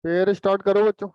फिर स्टार्ट करो बच्चों।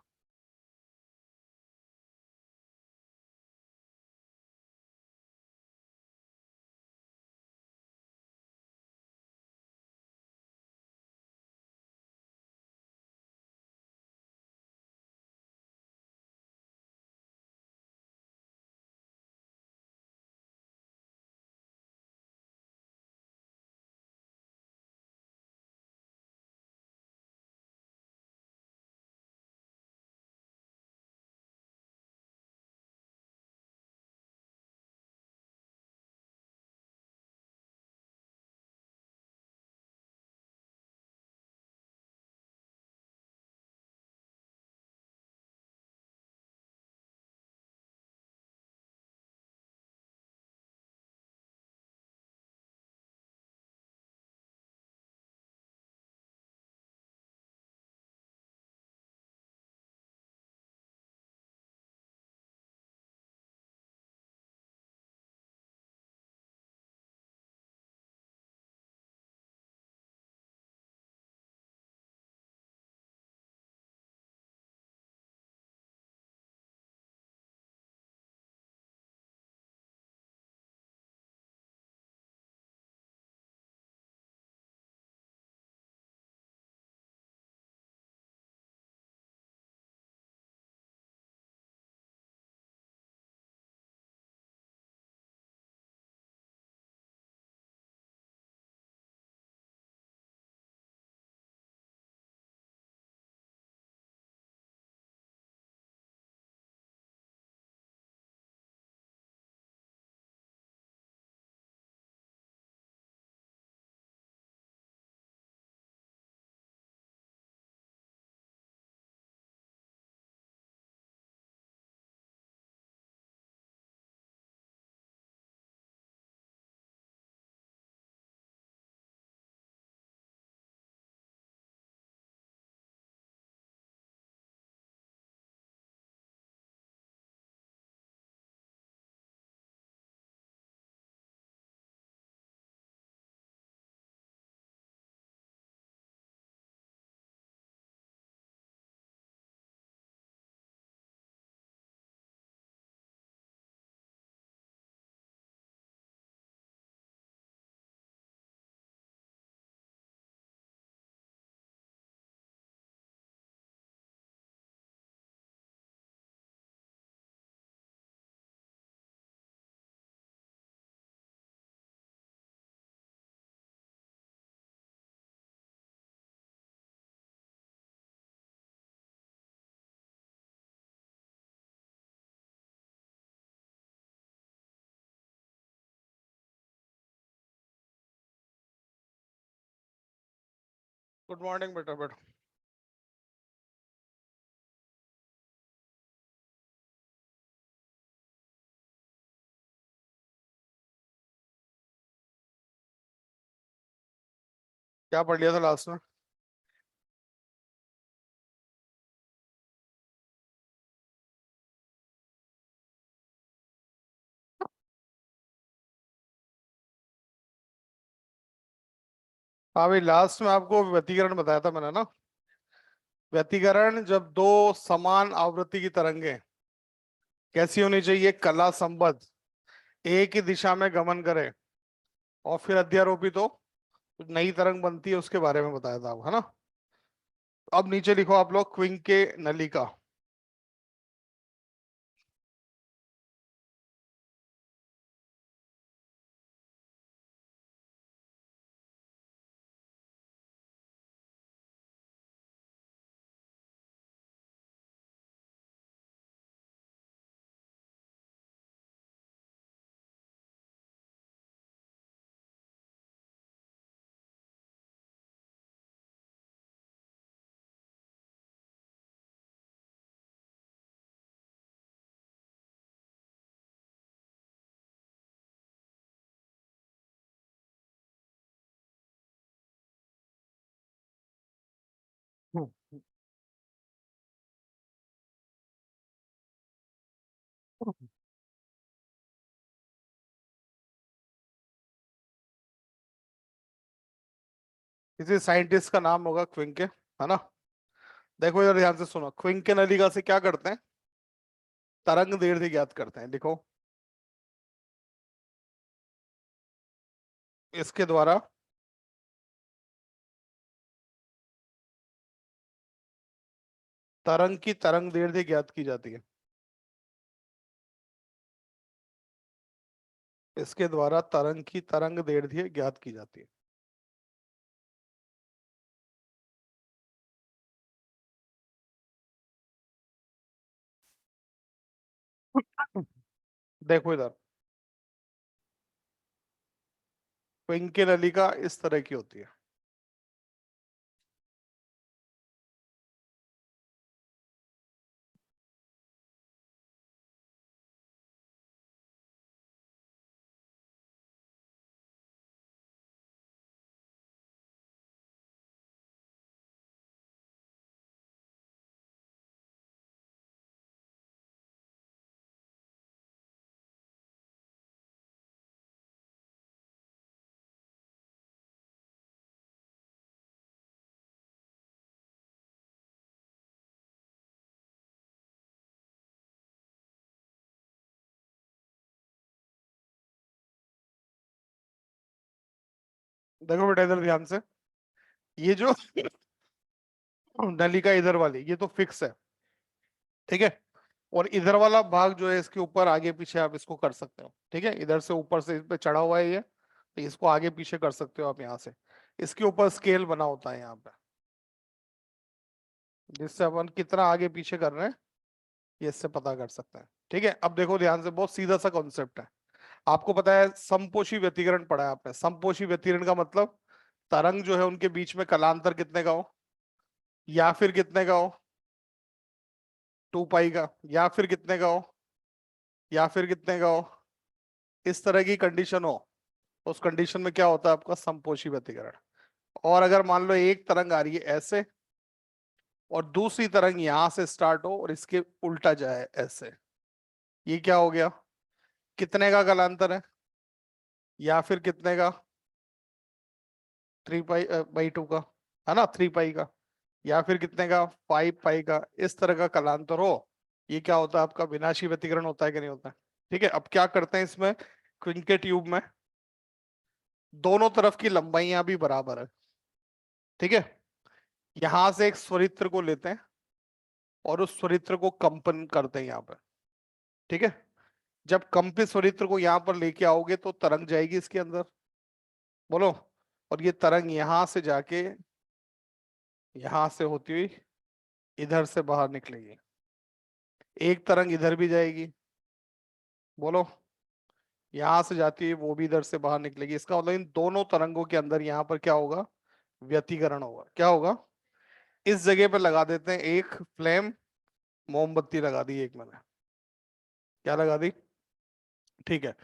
गुड मॉर्निंग बेटा, बैठो। क्या पढ़ लिया था लास्ट में? हाँ भाई, लास्ट में आपको व्यतिकरण बताया था मैंने ना। व्यतिकरण, जब दो समान आवृत्ति की तरंगें कैसी होनी चाहिए, कला संबद्ध, एक ही दिशा में गमन करे और फिर अध्यारोपित हो, तो नई तरंग बनती है, उसके बारे में बताया था, है ना। अब नीचे लिखो आप लोग, क्विंक के नलिका। किसी साइंटिस्ट का नाम होगा क्विंके, है ना। देखो इधर ध्यान से सुनो, क्विंके नलिका से क्या करते हैं, तरंग दैर्ध्य ज्ञात करते हैं। देखो इसके द्वारा तरंग की तरंग दैर्ध्य ज्ञात की जाती है। इसके द्वारा तरंग की तरंग दैर्ध्य ज्ञात की जाती है। देखो इधर क्विंके नलिका इस तरह की होती है। देखो बेटा इधर ध्यान से, ये जो नलिका इधर वाली ये तो फिक्स है, ठीक है। और इधर वाला भाग जो है इसके ऊपर आगे पीछे आप इसको कर सकते हो, ठीक है। इधर से ऊपर से इस पे चढ़ा हुआ है ये, तो इसको आगे पीछे कर सकते हो आप यहाँ से। इसके ऊपर स्केल बना होता है यहाँ पे, जिससे अपन कितना आगे पीछे कर रहे हैं ये इससे पता कर सकते हैं, ठीक है। अब देखो ध्यान से, बहुत सीधा सा कॉन्सेप्ट है। आपको पता है समपोषी व्यतिकरण पढ़ा है आपने। समपोषी व्यतिकरण का मतलब तरंग जो है उनके बीच में कलांतर कितने का हो, या फिर कितने का हो, 2 पाई का, या फिर कितने का हो, या फिर कितने का हो, इस तरह की कंडीशन हो, तो उस कंडीशन में क्या होता है आपका समपोषी व्यतिकरण। और अगर मान लो एक तरंग आ रही है ऐसे, और दूसरी तरंग यहां से स्टार्ट हो और इसके उल्टा जाए ऐसे, ये क्या हो गया, कितने का कलांतर है, या फिर कितने का, 3 पाई/2 का, है ना, 3 पाई का, या फिर कितने का, 5 पाई का, इस तरह का कलांतर हो, ये क्या होता है आपका विनाशी व्यतिकरण होता है कि नहीं होता है। ठीक है। अब क्या करते हैं इसमें, क्विंके ट्यूब में दोनों तरफ की लंबाइयां भी बराबर है, ठीक है। यहां से एक स्वरित्र को लेते हैं और उस स्वरित्र को कंपन करते हैं यहाँ पे, ठीक है। जब कंपित स्वरित्र को यहाँ पर लेके आओगे तो तरंग जाएगी इसके अंदर, बोलो। और ये तरंग यहां से जाके यहां से होती हुई इधर से बाहर निकलेगी। एक तरंग इधर भी जाएगी, बोलो, यहां से जाती है वो भी इधर से बाहर निकलेगी। इसका मतलब इन दोनों तरंगों के अंदर यहाँ पर क्या होगा, व्यतिकरण होगा। क्या होगा, इस जगह पे लगा देते हैं एक फ्लेम, मोमबत्ती लगा दी एक मैंने, क्या लगा दी, ठीक है।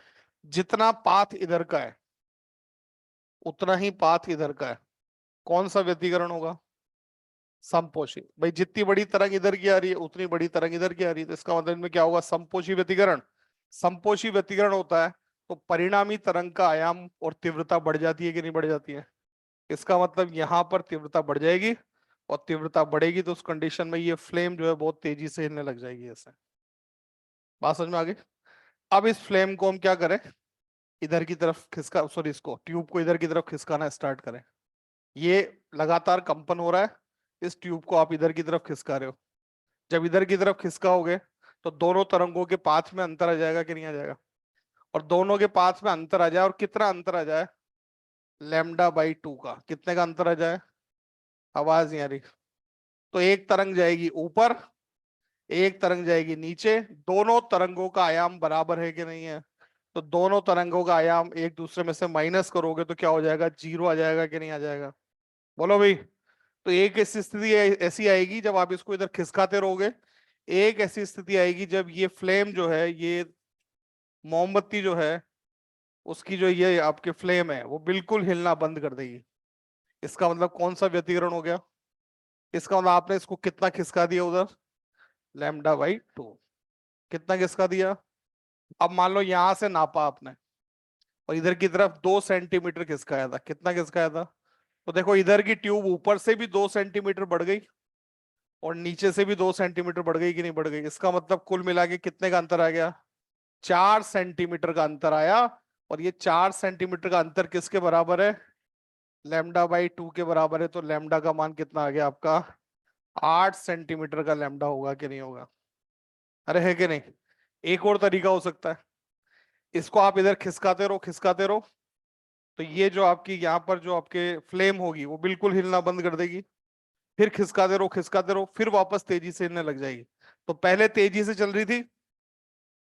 जितना पाथ इधर का है उतना ही पाथ इधर का है, कौन सा व्यतिकरण होगा, समपोषी। भाई जितनी बड़ी तरंग इधर की आ रही है उतनी बड़ी तरंग इधर की आ रही है, तो इसका मतलब में क्या होगा, समपोषी व्यतिकरण। समपोषी व्यतिकरण होता है तो परिणामी तरंग का आयाम और तीव्रता बढ़ जाती है कि नहीं बढ़ जाती है। इसका मतलब यहाँ पर तीव्रता बढ़ जाएगी, और तीव्रता बढ़ेगी तो उस कंडीशन में ये फ्लेम जो है बहुत तेजी से हिलने लग जाएगी ऐसे। बात समझ में आ गई। अब इस फ्लेम को हम क्या करें, इधर की तरफ खिसका, सॉरी, इसको ट्यूब को इधर की तरफ खिसकाना स्टार्ट करें। ये लगातार कंपन हो रहा है, इस ट्यूब को आप इधर की तरफ खिसका रहे हो। जब इधर की तरफ खिसकाओगे तो दोनों तरंगों के पाथ में अंतर आ जाएगा कि नहीं आ जाएगा। और दोनों के पाथ में अंतर आ जाए, और कितना अंतर आ जाए, λ/2 का, कितने का अंतर आ जाए, आवाज नहीं आ रही, तो एक तरंग जाएगी ऊपर, एक तरंग जाएगी नीचे, दोनों तरंगों का आयाम बराबर है कि नहीं है। तो दोनों तरंगों का आयाम एक दूसरे में से माइनस करोगे तो क्या हो जाएगा, 0 आ जाएगा कि नहीं आ जाएगा, बोलो भाई। तो एक ऐसी स्थिति ऐसी आएगी जब आप इसको इधर खिसकाते रहोगे, एक ऐसी स्थिति आएगी जब ये फ्लेम जो है, ये मोमबत्ती जो है, उसकी जो ये आपके फ्लेम है वो बिल्कुल हिलना बंद कर देगी। इसका मतलब कौन सा व्यतिकरण हो गया, इसका मतलब आपने इसको कितना खिसका दिया उधर, λ/2, कितना खिसका दिया। अब मान लो यहां से नापा आपने और इधर की तरफ 2 सेंटीमीटर खिसकाया था, कितना खिसकाया था, तो देखो इधर की ट्यूब ऊपर से भी 2 सेंटीमीटर बढ़ गई, और नीचे से भी 2 सेंटीमीटर बढ़ गई कि नहीं बढ़ गई, इसका मतलब कुल मिला के कितने का अंतर आ गया? 4 सेंटीमीटर का अंतर आया। और ये 4 सेंटीमीटर का अंतर किसके बराबर है? λ/2 के बराबर है। तो लैम्डा का मान कितना आ गया आपका? 8 सेंटीमीटर का लैम्डा होगा कि नहीं होगा? अरे है कि नहीं? एक और तरीका हो सकता है, इसको आप इधर खिसकाते रहो खिसकाते रहो, तो ये जो आपकी यहाँ पर जो आपके फ्लेम होगी वो बिल्कुल हिलना बंद कर देगी। फिर खिसकाते रहो, फिर वापस तेजी से हिलने लग जाएगी। तो पहले तेजी से चल रही थी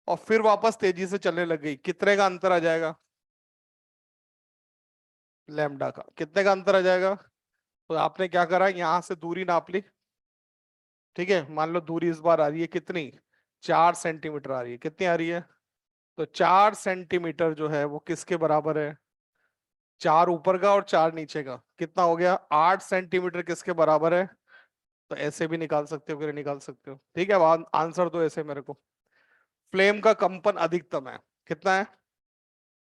और फिर वापस तेजी से चलने लग गई, कितने का अंतर आ जाएगा? लैम्डा का कितने का अंतर आ जाएगा? तो आपने क्या करा, यहां से दूरी नाप ली। ठीक है, मान लो दूरी इस बार आ रही है कितनी? 4 सेंटीमीटर आ रही है। कितनी आ रही है? तो 4 सेंटीमीटर जो है वो किसके बराबर है? 4 ऊपर का और 4 नीचे का, कितना हो गया? 8 सेंटीमीटर किसके बराबर है? तो ऐसे भी निकाल सकते हो, फिर निकाल सकते हो। ठीक है, अब आंसर दो ऐसे मेरे को। फ्लेम का कंपन अधिकतम है, कितना है?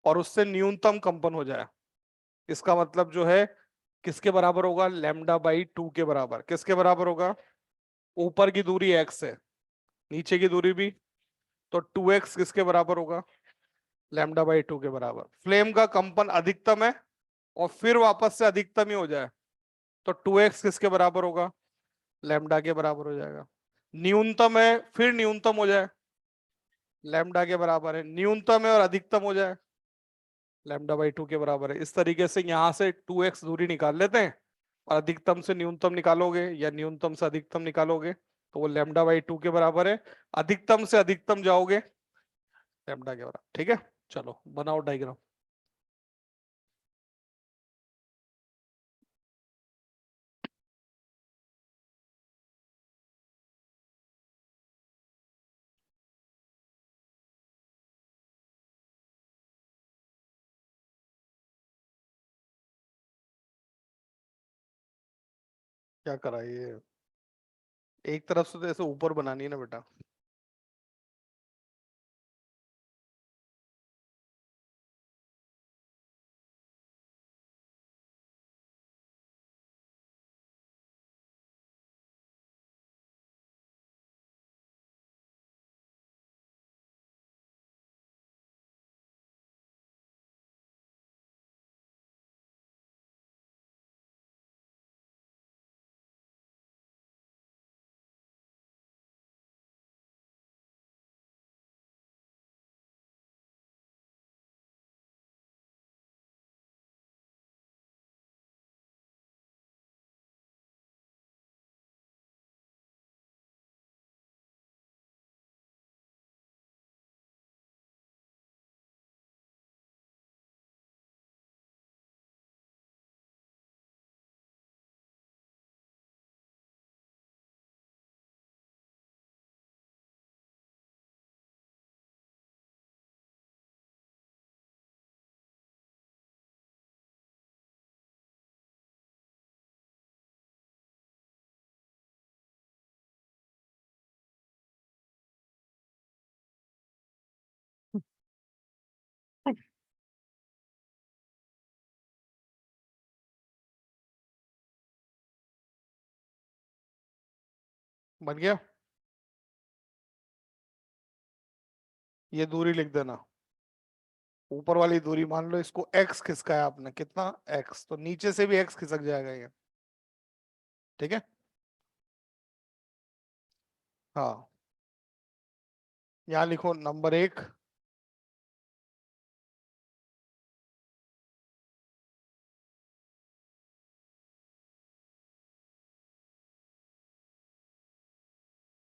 और उससे न्यूनतम कंपन हो जाए, इसका मतलब जो है किसके बराबर होगा? λ/2 के बराबर। किसके बराबर होगा? ऊपर की दूरी x है, नीचे की दूरी भी, तो 2x किसके बराबर होगा? λ/2 के बराबर। फ्लेम का कंपन अधिकतम है और फिर वापस से अधिकतम ही हो जाए, तो 2x किसके बराबर होगा? लैम्डा के बराबर हो जाएगा। न्यूनतम है फिर न्यूनतम हो जाए, लैम्डा के बराबर है। न्यूनतम है और अधिकतम हो जाए, λ/2 के बराबर है। इस तरीके से यहां से 2x दूरी निकाल लेते हैं, और अधिकतम से न्यूनतम निकालोगे या न्यूनतम से अधिकतम निकालोगे तो वो λ/2 के बराबर है। अधिकतम से अधिकतम जाओगे, लैम्डा के बराबर। ठीक है, चलो बनाओ डायग्राम। क्या करा ये? एक तरफ से तो ऐसे ऊपर बनानी है ना बेटा। बन गया? ये दूरी लिख देना। ऊपर वाली दूरी मान लो इसको x खिसकाया आपने, कितना? x, तो नीचे से भी x खिसक जाएगा ये। ठीक है, हाँ। यहाँ लिखो नंबर 1।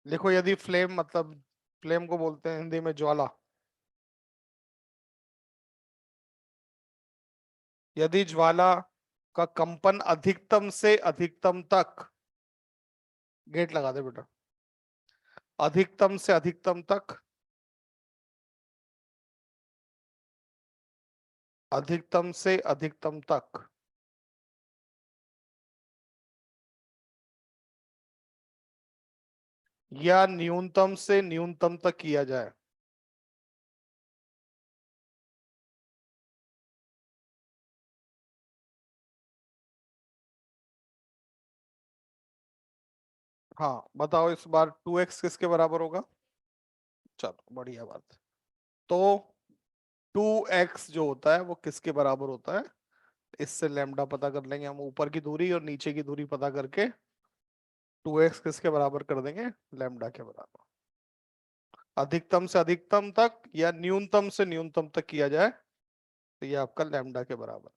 लिखो यदि फ्लेम, मतलब फ्लेम को बोलते हैं हिंदी में ज्वाला। यदि ज्वाला का कंपन अधिकतम से अधिकतम तक, गेट लगा दे बेटा, अधिकतम से अधिकतम तक, अधिकतम से अधिकतम तक, या न्यूनतम से न्यूनतम तक किया जाए, हाँ बताओ इस बार 2x किसके बराबर होगा? चलो बढ़िया बात। तो 2x जो होता है वो किसके बराबर होता है? इससे लैम्डा पता कर लेंगे हम, ऊपर की दूरी और नीचे की दूरी पता करके 2x किसके बराबर कर देंगे? लैम्डा के बराबर। अधिकतम से अधिकतम तक या न्यूनतम से न्यूनतम तक किया जाए तो ये आपका लैम्डा के बराबर।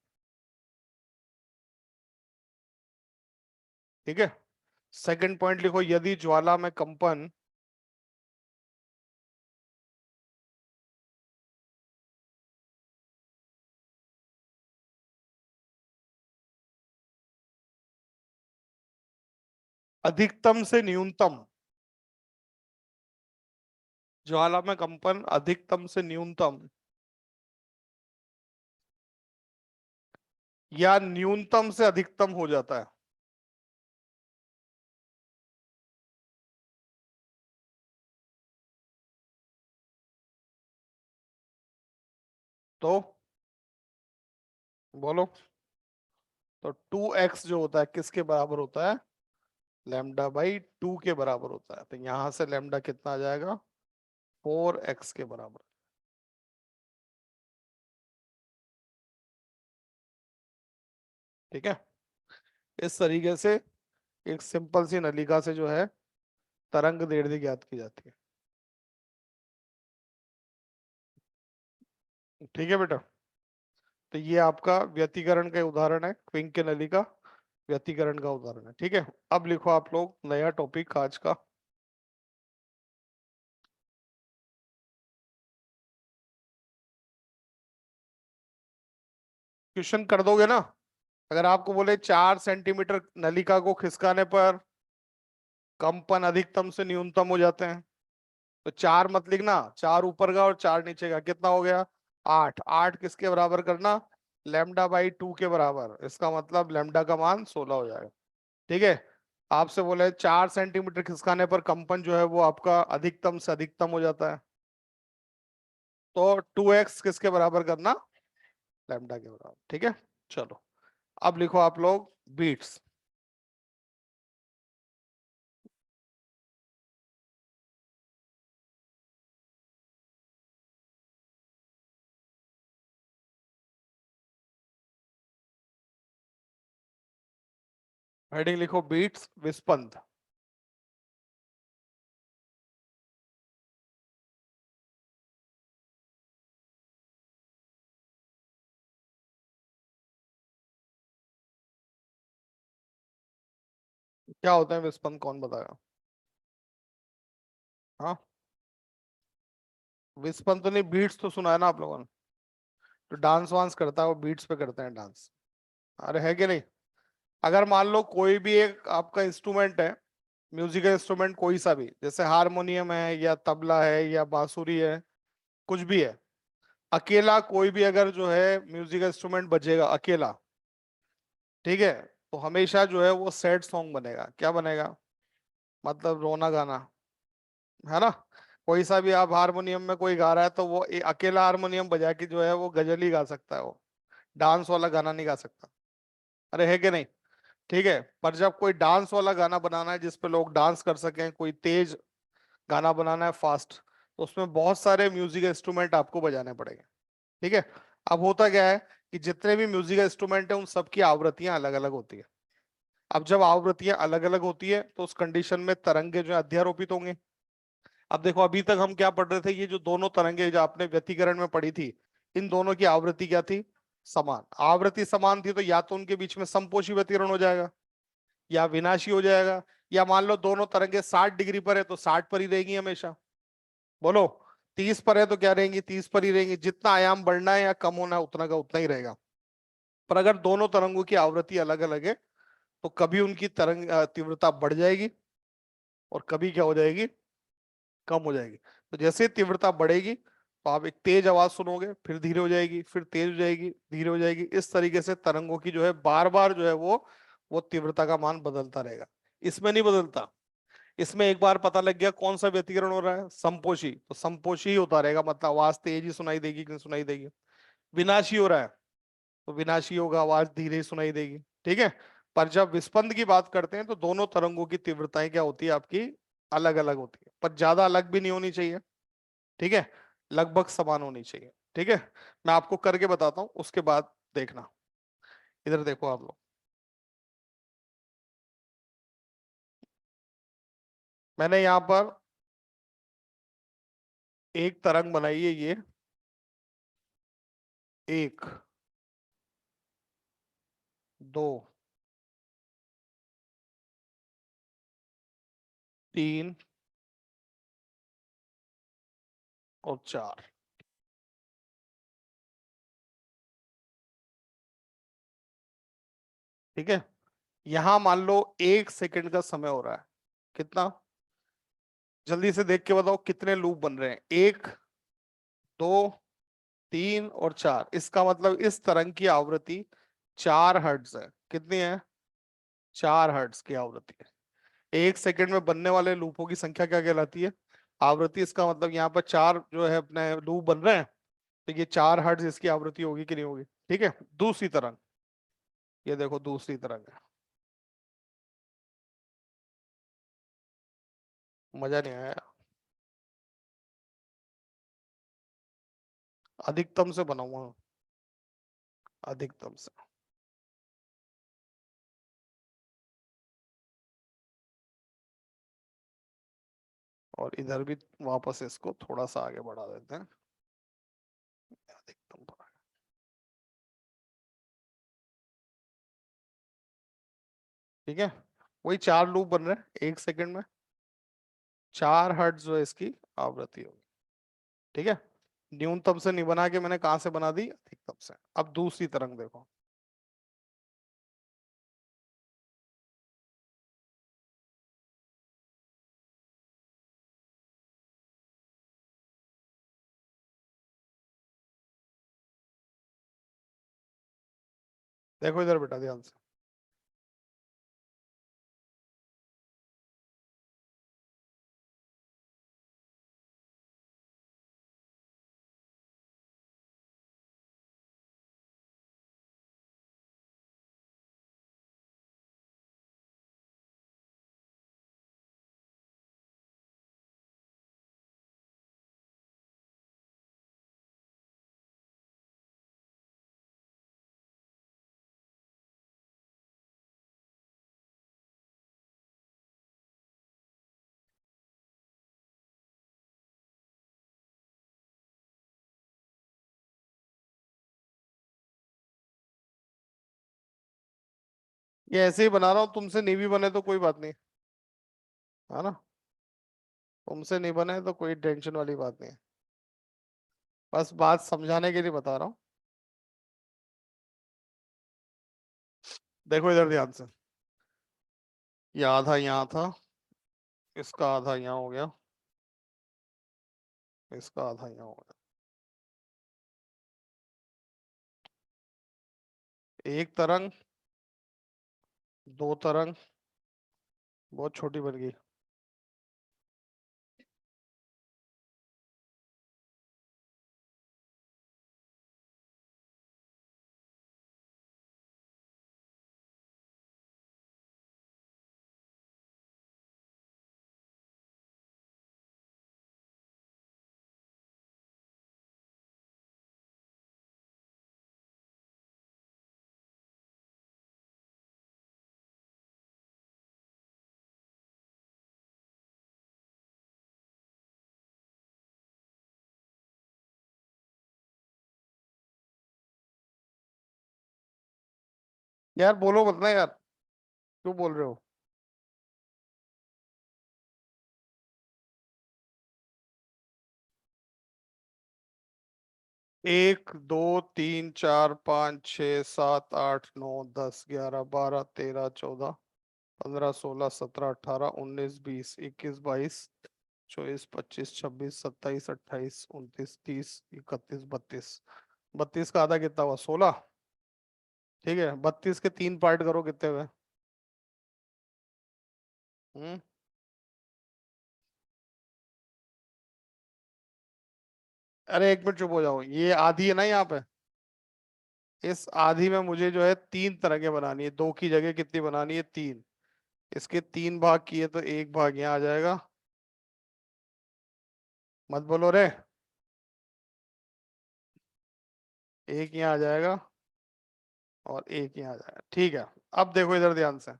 ठीक है। सेकंड पॉइंट लिखो, यदि ज्वाला में कंपन अधिकतम से न्यूनतम, ज्वाला में कंपन अधिकतम से न्यूनतम या न्यूनतम से अधिकतम हो जाता है तो बोलो। तो 2x जो होता है किसके बराबर होता है? लैम्डा बाई 2 के बराबर होता है। तो यहां से लैम्डा कितना आ जाएगा? 4x के बराबर। ठीक है। इस तरीके से एक सिंपल सी नलिका से जो है तरंग दैर्ध्य ज्ञात की जाती है। ठीक है बेटा। तो ये आपका व्यतिकरण का उदाहरण है, क्विंक के नली का व्यतिकरण का उदाहरण है। ठीक है। अब लिखो आप लोग नया टॉपिक आज का। क्वेश्चन कर दोगे ना? अगर आपको बोले 4 सेंटीमीटर नलिका को खिसकाने पर कंपन अधिकतम से न्यूनतम हो जाते हैं, तो 4 मत लिखना, 4 ऊपर का और 4 नीचे का, कितना हो गया? 8। 8 किसके बराबर करना? लैम्डा बाई 2 के बराबर। इसका मतलब लैम्डा का मान 16 हो जाएगा। ठीक है। आपसे बोले 4 सेंटीमीटर खिसकाने पर कंपन जो है वो आपका अधिकतम से अधिकतम हो जाता है, तो 2x किसके बराबर करना? लैम्डा के बराबर। ठीक है। चलो अब लिखो आप लोग बीट्स। हेडिंग लिखो बीट्स विस्पंद। क्या होता है विस्पंद, कौन बताएगा? हाँ, विस्पंद तो नहीं, बीट्स तो सुना है ना आप लोगों ने। तो डांस वांस करता है वो, बीट्स पे करते हैं डांस। अरे है कि नहीं? अगर मान लो कोई भी एक आपका इंस्ट्रूमेंट है, म्यूजिकल इंस्ट्रूमेंट कोई सा भी, जैसे हारमोनियम है या तबला है या बांसुरी है, कुछ भी है, अकेला कोई भी अगर जो है म्यूजिकल इंस्ट्रूमेंट बजेगा अकेला, ठीक है, तो हमेशा जो है वो सैड सॉन्ग बनेगा। क्या बनेगा? मतलब रोना गाना, है ना? कोई सा भी आप हारमोनियम में कोई गा रहा है तो वो अकेला हारमोनियम बजा के जो है वो गजल ही गा सकता है, वो डांस वाला गाना नहीं गा सकता। अरे है कि नहीं? ठीक है। पर जब कोई डांस वाला गाना बनाना है जिसपे लोग डांस कर सकें, कोई तेज गाना बनाना है फास्ट, तो उसमें बहुत सारे म्यूजिक इंस्ट्रूमेंट आपको बजाने पड़ेंगे। ठीक है। अब होता क्या है कि जितने भी म्यूजिक इंस्ट्रूमेंट है उन सबकी आवृत्तियां अलग अलग होती है। अब जब आवृत्तियां अलग अलग होती है तो उस कंडीशन में तरंगे जो है अध्यारोपित होंगे। अब देखो अभी तक हम क्या पढ़ रहे थे, ये जो दोनों तरंगे जो आपने व्यतिकरण में पढ़ी थी, इन दोनों की आवृत्ति क्या थी? समान। आवृत्ति समान थी तो या तो उनके बीच में समपोषी व्यतिकरण हो जाएगा या विनाशी हो जाएगा, या मान लो दोनों तरंगे 60 डिग्री पर है तो 60 पर ही रहेगी हमेशा। बोलो। 30 पर है तो क्या रहेंगी? 30 पर ही रहेंगी। जितना आयाम बढ़ना है या कम होना है उतना का उतना ही रहेगा। पर अगर दोनों तरंगों की आवृत्ति अलग अलग है तो कभी उनकी तरंग तीव्रता बढ़ जाएगी और कभी क्या हो जाएगी? कम हो जाएगी। तो जैसे तीव्रता बढ़ेगी तो आप एक तेज आवाज सुनोगे, फिर धीरे हो जाएगी, फिर तेज हो जाएगी, धीरे हो जाएगी। इस तरीके से तरंगों की जो है बार बार जो है वो तीव्रता का मान बदलता रहेगा। इसमें नहीं बदलता। इसमें एक बार पता लग गया कौन सा व्यतिकरण हो रहा है, संपोषी, तो संपोषी ही होता रहेगा, मतलब आवाज तेज ही सुनाई देगी कि नहीं सुनाई देगी। विनाशी हो रहा है तो विनाशी होगा, आवाज धीरे ही सुनाई देगी। ठीक है। पर जब विस्पंद की बात करते हैं तो दोनों तरंगों की तीव्रताएं क्या होती है आपकी, अलग अलग होती है, पर ज्यादा अलग भी नहीं होनी चाहिए। ठीक है, लगभग समान होनी चाहिए। ठीक है, मैं आपको करके बताता हूं, उसके बाद देखना। इधर देखो आप लोग, मैंने यहां पर एक तरंग बनाई है, ये एक, दो, तीन और चार। ठीक है, यहां मान लो 1 सेकंड का समय हो रहा है, कितना, जल्दी से देख के बताओ कितने लूप बन रहे हैं, 1, 2, 3 और 4। इसका मतलब इस तरंग की आवृत्ति 4 हर्ट्ज है। कितनी है, 4 हर्ट्ज की आवृत्ति है। 1 सेकंड में बनने वाले लूपों की संख्या क्या कहलाती है, आवृत्ति। इसका मतलब यहाँ पर 4 जो है अपने लूप बन रहे हैं, तो ये 4 हर्ट्ज इसकी आवृत्ति होगी कि नहीं होगी। ठीक है, दूसरी तरंग, ये देखो दूसरी तरंग है। मजा नहीं आया, अधिकतम से बनाऊंगा, अधिकतम से। और इधर भी वापस इसको थोड़ा सा आगे बढ़ा देते हैं, अधिकतम पर। ठीक है, वही 4 लूप बन रहे हैं 1 सेकंड में, 4 हर्ट्ज जो है इसकी आवृत्ति होगी। ठीक है, न्यूनतम से नहीं बना के मैंने कहा से बना दी, अधिकतम से। अब दूसरी तरंग देखो, देखो इधर बेटा ध्यान से। ये ऐसे ही बना रहा हूँ, तुमसे नहीं भी बने तो कोई बात नहीं, है ना। तुमसे नहीं बने तो कोई टेंशन वाली बात नहीं है, बस बात समझाने के लिए बता रहा हूँ। देखो इधर ध्यान से, ये आधा यहाँ था, इसका आधा यहाँ हो गया, इसका आधा यहाँ हो गया। एक तरंग, दो तरंग, बहुत छोटी बन गई। यार बोलो मत ना यार, क्यों बोल रहे हो। 1, 2, 3, 4, 5, 6, 7, 8, 9, 10, 11, 12, 13, 14, 15, 16, 17, 18, 19, 20, 21, 22, 23, 24, 25, 26, 27, 28, 29, 30, 31, 32। ठीक है, 32 के 3 पार्ट करो, कितने हुए। हम्म, अरे 1 मिनट चुप हो जाओ, ये आधी है ना यहाँ पे, इस आधी में मुझे जो है 3 तरंगे बनानी है, 2 की जगह कितनी बनानी है, 3। इसके 3 भाग किए तो 1 भाग यहाँ आ जाएगा। मत बोलो रे। एक यहाँ आ जाएगा और एक यहाँ आ जाएगा, ठीक है। अब देखो इधर ध्यान से।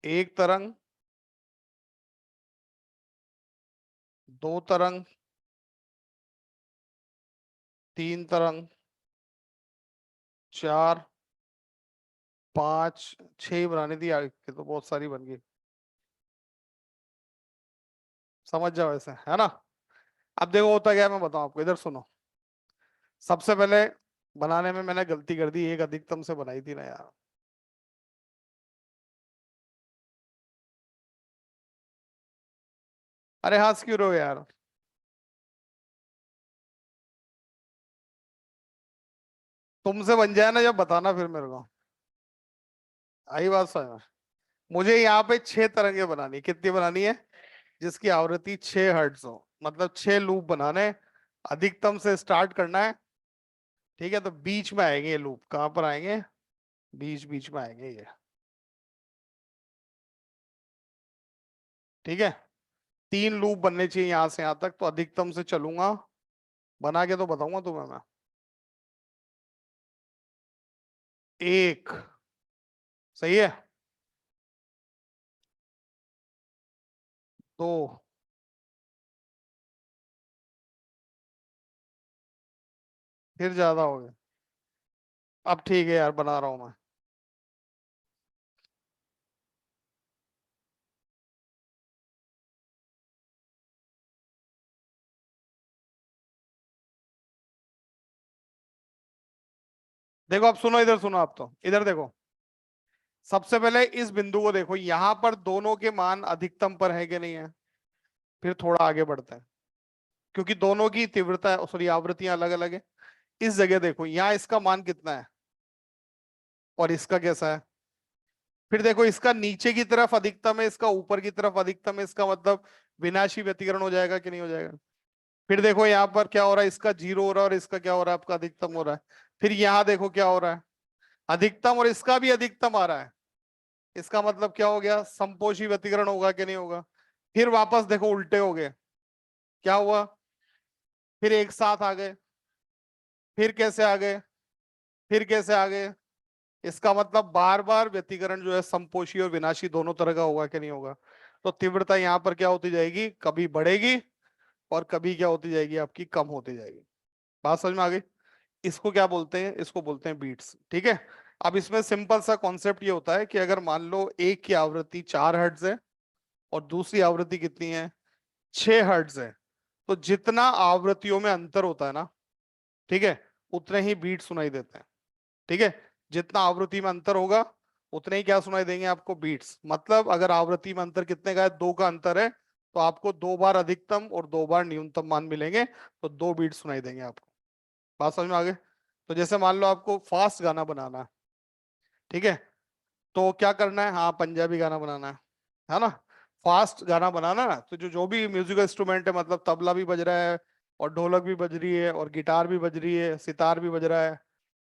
एक तरंग, 2 तरंग, 3 तरंग, 4, 5, 6 बनानी थी आगे की, तो बहुत सारी बन गई। समझ जाओ ऐसे, है ना। अब देखो होता क्या है, मैं बताऊं आपको, इधर सुनो। सबसे पहले बनाने में मैंने गलती कर दी, एक अधिकतम से बनाई थी ना यार। अरे हंस क्यों रहे हो यार। तुमसे बन जाए ना जब, बताना फिर मेरे को। आई बात समझ में। मुझे यहाँ पे 6 तरंगे बनानी, कितनी बनानी है, जिसकी आवृत्ति 6 हर्ट्ज हो, मतलब 6 लूप बनाने। अधिकतम से स्टार्ट करना है। ठीक है, तो बीच में आएंगे ये लूप, कहाँ पर आएंगे, बीच बीच में आएंगे ये। ठीक है, 3 लूप बनने चाहिए यहां से यहां तक, तो अधिकतम से चलूंगा। बना के तो बताऊंगा तुम्हें मैं। एक, सही है। दो, फिर ज्यादा हो गया। अब ठीक है यार, बना रहा हूं मैं। देखो अब सुनो, इधर सुनो, आप तो इधर देखो। सबसे पहले इस बिंदु को देखो, यहां पर दोनों के मान अधिकतम पर है कि नहीं है। फिर थोड़ा आगे बढ़ते हैं, क्योंकि दोनों की तीव्रता, सॉरी, आवृत्तियां अलग अलग है। इस जगह देखो, यहाँ इसका मान कितना है और इसका कैसा है। फिर देखो, इसका नीचे की तरफ अधिकतम है, इसका ऊपर की तरफ अधिकतम है, इसका मतलब विनाशी व्यतिकरण हो जाएगा कि नहीं हो जाएगा। फिर देखो यहाँ पर क्या हो रहा है, इसका 0 हो रहा है और इसका क्या हो रहा है, आपका अधिकतम हो रहा है। फिर यहाँ देखो क्या हो रहा है, अधिकतम और इसका भी अधिकतम आ रहा है। इसका मतलब क्या हो गया, समपोषी व्यतिकरण होगा कि नहीं होगा। फिर वापस देखो उल्टे हो गए, क्या हुआ, फिर एक साथ आ गए। फिर कैसे आ गए, फिर कैसे आ गए। इसका मतलब बार बार व्यतिकरण जो है समपोषी और विनाशी दोनों तरह का होगा कि नहीं होगा। तो तीव्रता यहाँ पर क्या होती जाएगी, कभी बढ़ेगी और कभी क्या होती जाएगी, आपकी कम होती जाएगी। बात समझ में आ गई। इसको क्या बोलते हैं, इसको बोलते हैं बीट्स, ठीक है। अब इसमें सिंपल सा कॉन्सेप्ट ये होता है कि अगर मान लो एक की आवृत्ति 4 हर्ट्ज है और दूसरी आवृत्ति कितनी है, 6 हर्ट्ज है, तो जितना आवृत्तियों में अंतर होता है ना, ठीक है, उतने ही बीट सुनाई देते हैं। ठीक है, जितना आवृत्ति में अंतर होगा उतने ही क्या सुनाई देंगे आपको, बीट्स। मतलब अगर आवृत्ति में अंतर कितने का है, 2 का अंतर है, तो आपको 2 बार अधिकतम और 2 बार न्यूनतम मान मिलेंगे, तो 2 बीट सुनाई देंगे आपको। बात समझ में आ गई। तो जैसे मान लो आपको फास्ट गाना बनाना है, ठीक है, तो क्या करना है, हाँ पंजाबी गाना बनाना है ना। फास्ट गाना बनाना ना, तो जो जो भी म्यूजिकल इंस्ट्रूमेंट है, मतलब तबला भी बज रहा है और ढोलक भी बज रही है और गिटार भी बज रही है, सितार भी बज रहा है,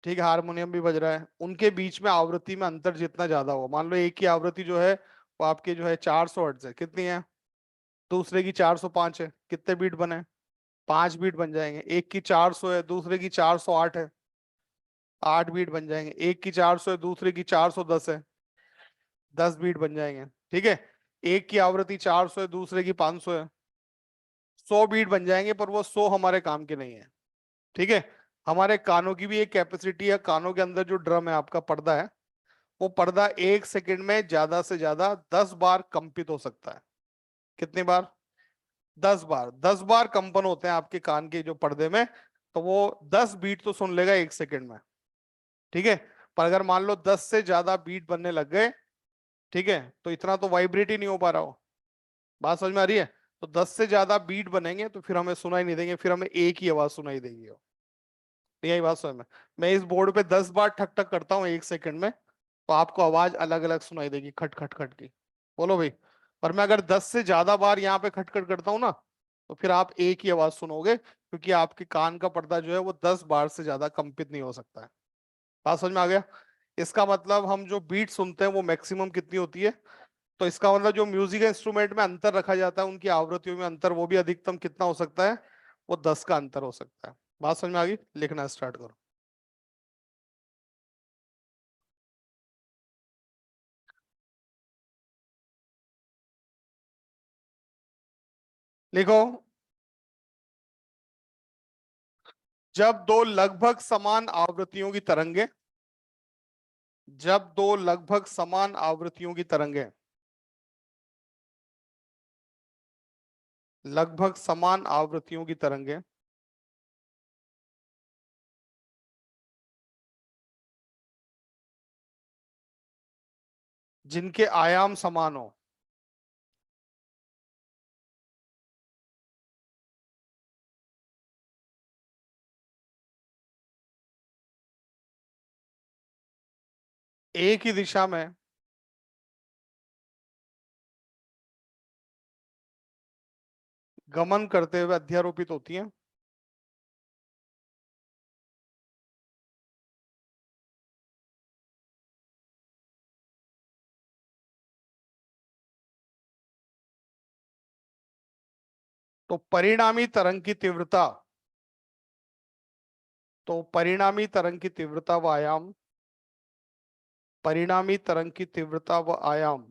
ठीक है, हारमोनियम भी बज रहा है, उनके बीच में आवृत्ति में अंतर जितना ज्यादा हो, मान लो एक की आवृत्ति जो है वो आपके जो है 400 हर्ट्ज है, कितनी है, दूसरे की 405 है, कितने बीट बने, 5 बीट बन जाएंगे। एक की 400 है, दूसरे की 408 है, 8 बीट बन जाएंगे। एक की 400 है, दूसरे की 410 है, 10 बीट बन जाएंगे। ठीक है, एक की आवृत्ति 400 है, दूसरे की 500 है, 100 बीट बन जाएंगे, पर वो 100 हमारे काम के नहीं है। ठीक है, हमारे कानों की भी एक कैपेसिटी है, कानों के अंदर जो ड्रम है आपका पर्दा है, वो पर्दा 1 सेकंड में ज्यादा से ज्यादा 10 बार कंपित हो सकता है। कितनी बार, 10 बार। 10 बार कंपन होते हैं आपके कान के जो पर्दे में, तो वो 10 बीट तो सुन लेगा 1 सेकंड में। ठीक है, पर अगर मान लो 10 से ज्यादा बीट बनने लग गए, ठीक है, तो इतना तो वाइब्रेट ही नहीं हो पा रहा हो। बात समझ में आ रही है। तो 10 से ज्यादा बीट बनेंगे तो फिर हमें सुनाई नहीं देंगे, फिर हमें एक ही आवाज सुनाई देगी। नहीं आई बात समझ में। मैं इस बोर्ड पे 10 बार ठक ठक करता हूँ 1 सेकंड में, तो आपको आवाज अलग अलग सुनाई देगी, खट खट खट की। बोलो भाई। पर मैं अगर 10 से ज्यादा बार यहाँ पे खटखट करता हूँ ना, तो फिर आप एक ही आवाज सुनोगे, क्योंकि आपके कान का पर्दा जो है वो 10 बार से ज्यादा कंपित नहीं हो सकता है। बात समझ में आ गया? इसका मतलब हम जो बीट सुनते हैं वो मैक्सिमम कितनी होती है, तो इसका मतलब जो म्यूजिक इंस्ट्रूमेंट में अंतर रखा जाता है उनकी आवृत्तियों में अंतर, वो भी अधिकतम कितना हो सकता है, वो 10 का अंतर हो सकता है। बात समझ में आ गई? लिखना स्टार्ट करो। लिखो। जब दो लगभग समान आवृत्तियों की तरंगे, जब दो लगभग समान आवृत्तियों की तरंगे, लगभग समान आवृत्तियों की तरंगे जिनके आयाम समान हो, एक ही दिशा में गमन करते हुए अध्यारोपित होती हैं, तो परिणामी तरंग की तीव्रता, तो परिणामी तरंग की तीव्रता व आयाम, परिणामी तरंग की तीव्रता व आयाम,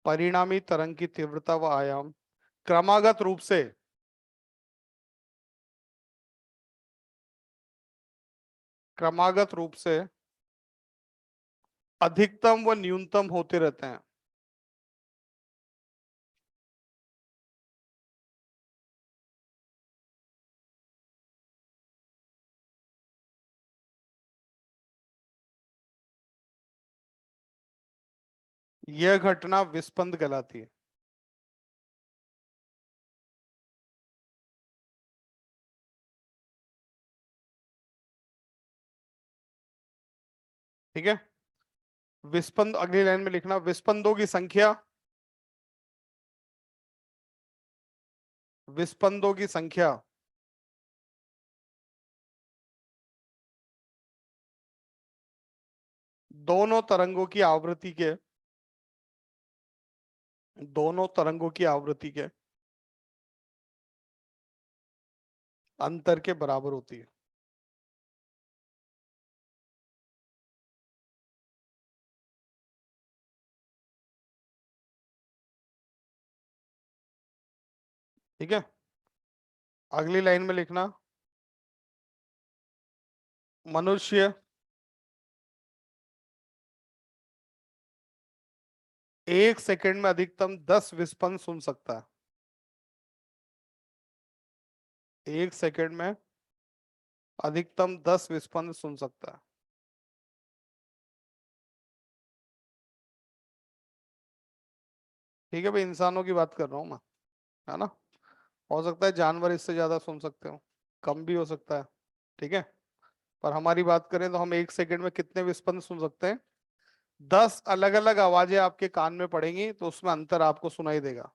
परिणामी तरंग की तीव्रता व आयाम क्रमागत रूप से, क्रमागत रूप से अधिकतम व न्यूनतम होते रहते हैं। यह घटना विस्पंद कहलाती है। ठीक है। विस्पंद, अगली लाइन में लिखना, विस्पंदों की संख्या, विस्पंदों की संख्या दोनों तरंगों की आवृत्ति के, दोनों तरंगों की आवृत्ति के अंतर के बराबर होती है। ठीक है। अगली लाइन में लिखना, मनुष्य 1 सेकंड में अधिकतम 10 विस्पंद सुन सकता है। 1 सेकंड में अधिकतम 10 विस्पंद सुन सकता है। ठीक है भाई, इंसानों की बात कर रहा हूं मैं, है ना? हो सकता है जानवर इससे ज्यादा सुन सकते हो, कम भी हो सकता है। ठीक है। पर हमारी बात करें तो हम 1 सेकंड में कितने विस्पंद सुन सकते हैं? 10 अलग अलग आवाजें आपके कान में पड़ेंगी तो उसमें अंतर आपको सुनाई देगा।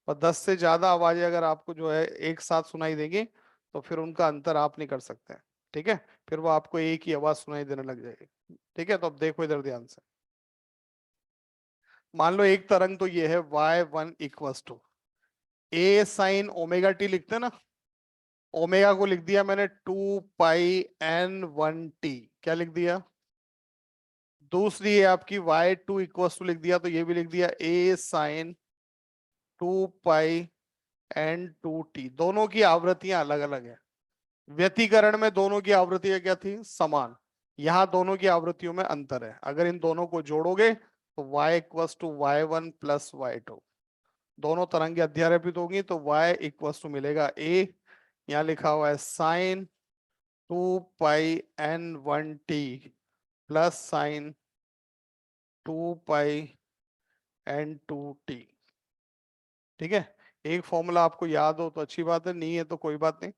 और 10 से ज्यादा आवाजें अगर आपको जो है एक साथ सुनाई देंगी तो फिर उनका अंतर आप नहीं कर सकते। ठीक है। फिर वो आपको एक ही आवाज सुनाई देने लग जाएगी। ठीक है, तो अब देखो इधर ध्यान से। मान लो एक तरंग तो ये है y1 equals to a sine omega t, लिखते हैं ना, ओमेगा को लिख दिया मैंने 2 पाई n1 t, क्या लिख दिया? दूसरी है आपकी y2 इक्वस टू, लिख दिया, तो ये भी लिख दिया ए साइन 2 पाई n2 t। दोनों की आवृत्तियां अलग अलग है, व्यतिकरण में दोनों की आवृत्तियां क्या थी? समान। यहाँ दोनों की आवृत्तियों में अंतर है, अगर इन दोनों को जोड़ोगे तो y equals to y1 plus y2, दोनों तरंगे अध्यारोपित होंगी तो y इक्वस टू मिलेगा a, यहाँ लिखा हुआ है साइन 2 पाई n1 t प्लस साइन 2 पाई n2 t। ठीक है। एक फॉर्मूला आपको याद हो तो अच्छी बात है, नहीं है तो कोई बात नहीं।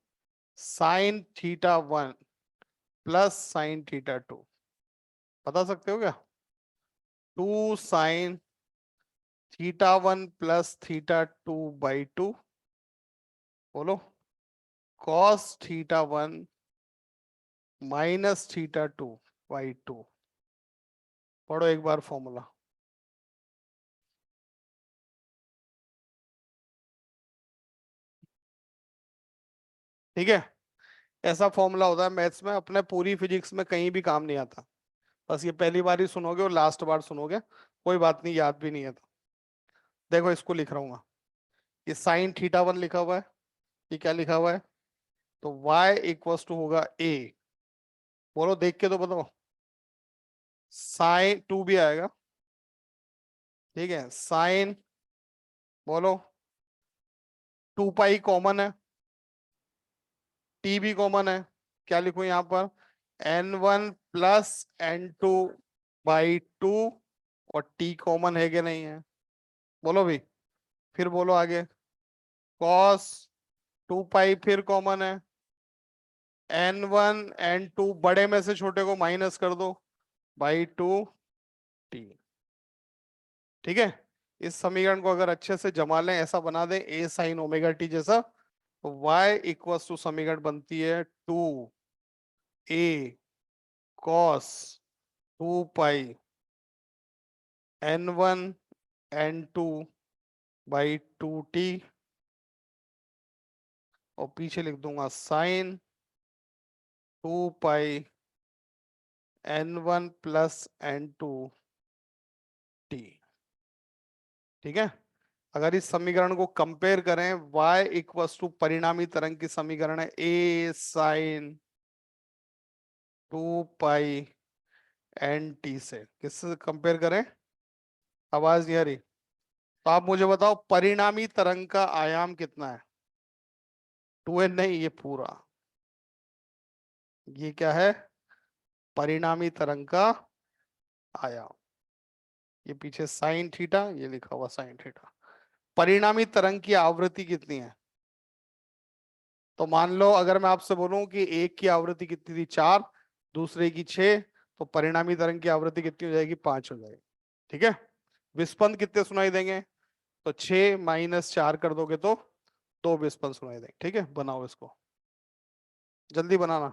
sin θ1 प्लस sin θ2, बता सकते हो क्या? 2 sin θ1 प्लस θ2/2, बोलो, cos θ1 माइनस θ2/2। पढ़ो एक बार फॉर्मूला। ठीक है, ऐसा फॉर्मूला होता है मैथ्स में, अपने पूरी फिजिक्स में कहीं भी काम नहीं आता। बस ये पहली बार ही सुनोगे और लास्ट बार सुनोगे, कोई बात नहीं, याद भी नहीं है तो। देखो इसको लिख रहा हूँ, ये साइन θ1 लिखा हुआ है, ये क्या लिखा हुआ है, तो y इक्वल्स टू होगा a। बोलो देख के तो बताओ, साइन 2 भी आएगा, ठीक है, साइन, बोलो, 2 पाई कॉमन है, टी भी कॉमन है, क्या लिखूं यहाँ पर, n1 प्लस n2/2, और टी कॉमन है कि नहीं है, बोलो भी, फिर बोलो आगे, cos 2 पाई फिर कॉमन है, n1 n2 बड़े में से छोटे को माइनस कर दो, /2t। ठीक है, इस समीकरण को अगर अच्छे से जमा लें, ऐसा बना दें a साइन ओमेगा टी जैसा, तो y इक्वल्स टू समीकरण बनती है 2a cos 2 पाई n1 n2/2t, और पीछे लिख दूंगा साइन 2 पाई n1 प्लस n2t। ठीक है, अगर इस समीकरण को कंपेयर करें, y इक्वल्स टू परिणामी तरंग की समीकरण है a sine 2 pi n t से, किससे कंपेयर करें, आवाज नहीं आ रही, तो आप मुझे बताओ परिणामी तरंग का आयाम कितना है, 2n नहीं, ये पूरा, ये क्या है, परिणामी तरंग का आयाम, ये पीछे साइन थीटा, ये लिखा हुआ साइन थीटा। परिणामी तरंग की आवृत्ति कितनी है, तो मान लो अगर मैं आपसे बोलूं कि एक की आवृत्ति कितनी थी, 4, दूसरे की 6, तो परिणामी तरंग की आवृत्ति कितनी हो जाएगी, 5 हो जाएगी। ठीक है, विस्पंद कितने सुनाई देंगे, तो 6 - 4 कर दोगे तो 2 विस्पंद सुनाई देंगे। ठीक है, बनाओ इसको, जल्दी बनाना।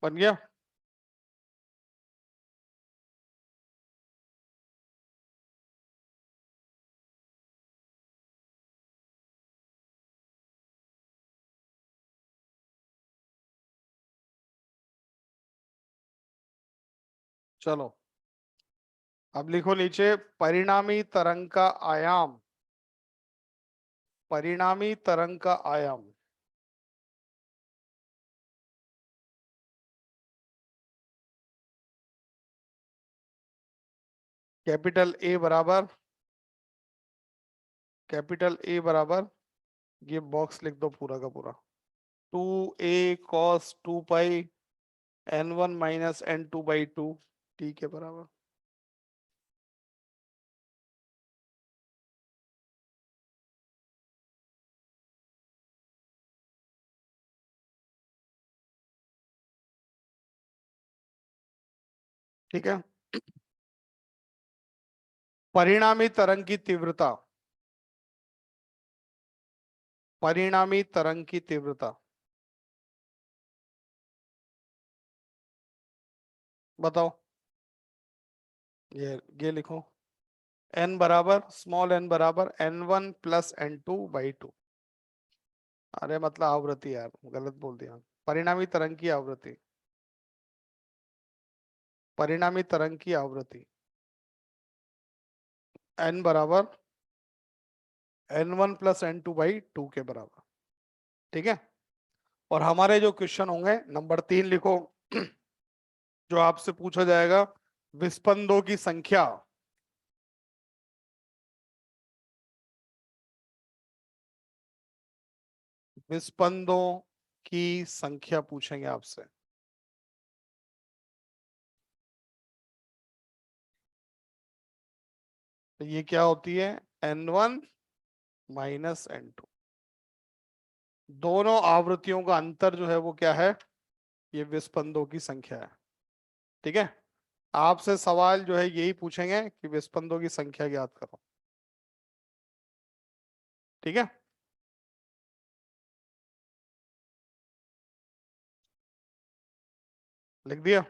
बन गया। चलो अब लिखो नीचे, परिणामी तरंग का आयाम, परिणामी तरंग का आयाम। कैपिटल ए बराबर, कैपिटल ए बराबर, ये बॉक्स लिख दो पूरा का पूरा, 2a cos 2 पाई n1 - n2/2, ठीक है बराबर। ठीक है, परिणामी तरंग की तीव्रता, परिणामी तरंग की तीव्रता बताओ। ये लिखो, n बराबर, स्मॉल n बराबर n1 + n2/2। अरे मतलब आवृत्ति यार, गलत बोल दिया। परिणामी तरंग की आवृत्ति, परिणामी तरंग की आवृत्ति n बराबर n1 + n2/2 के बराबर। ठीक है, और हमारे जो क्वेश्चन होंगे, नंबर 3 लिखो, जो आपसे पूछा जाएगा, विस्पंदों की संख्या, विस्पंदों की संख्या पूछेंगे आपसे। तो ये क्या होती है, n1 - n2। दोनों आवृत्तियों का अंतर जो है वो क्या है, ये विस्पंदों की संख्या है। ठीक है, आपसे सवाल जो है यही पूछेंगे कि विस्पंदों की संख्या ज्ञात करो। ठीक है, लिख दिया।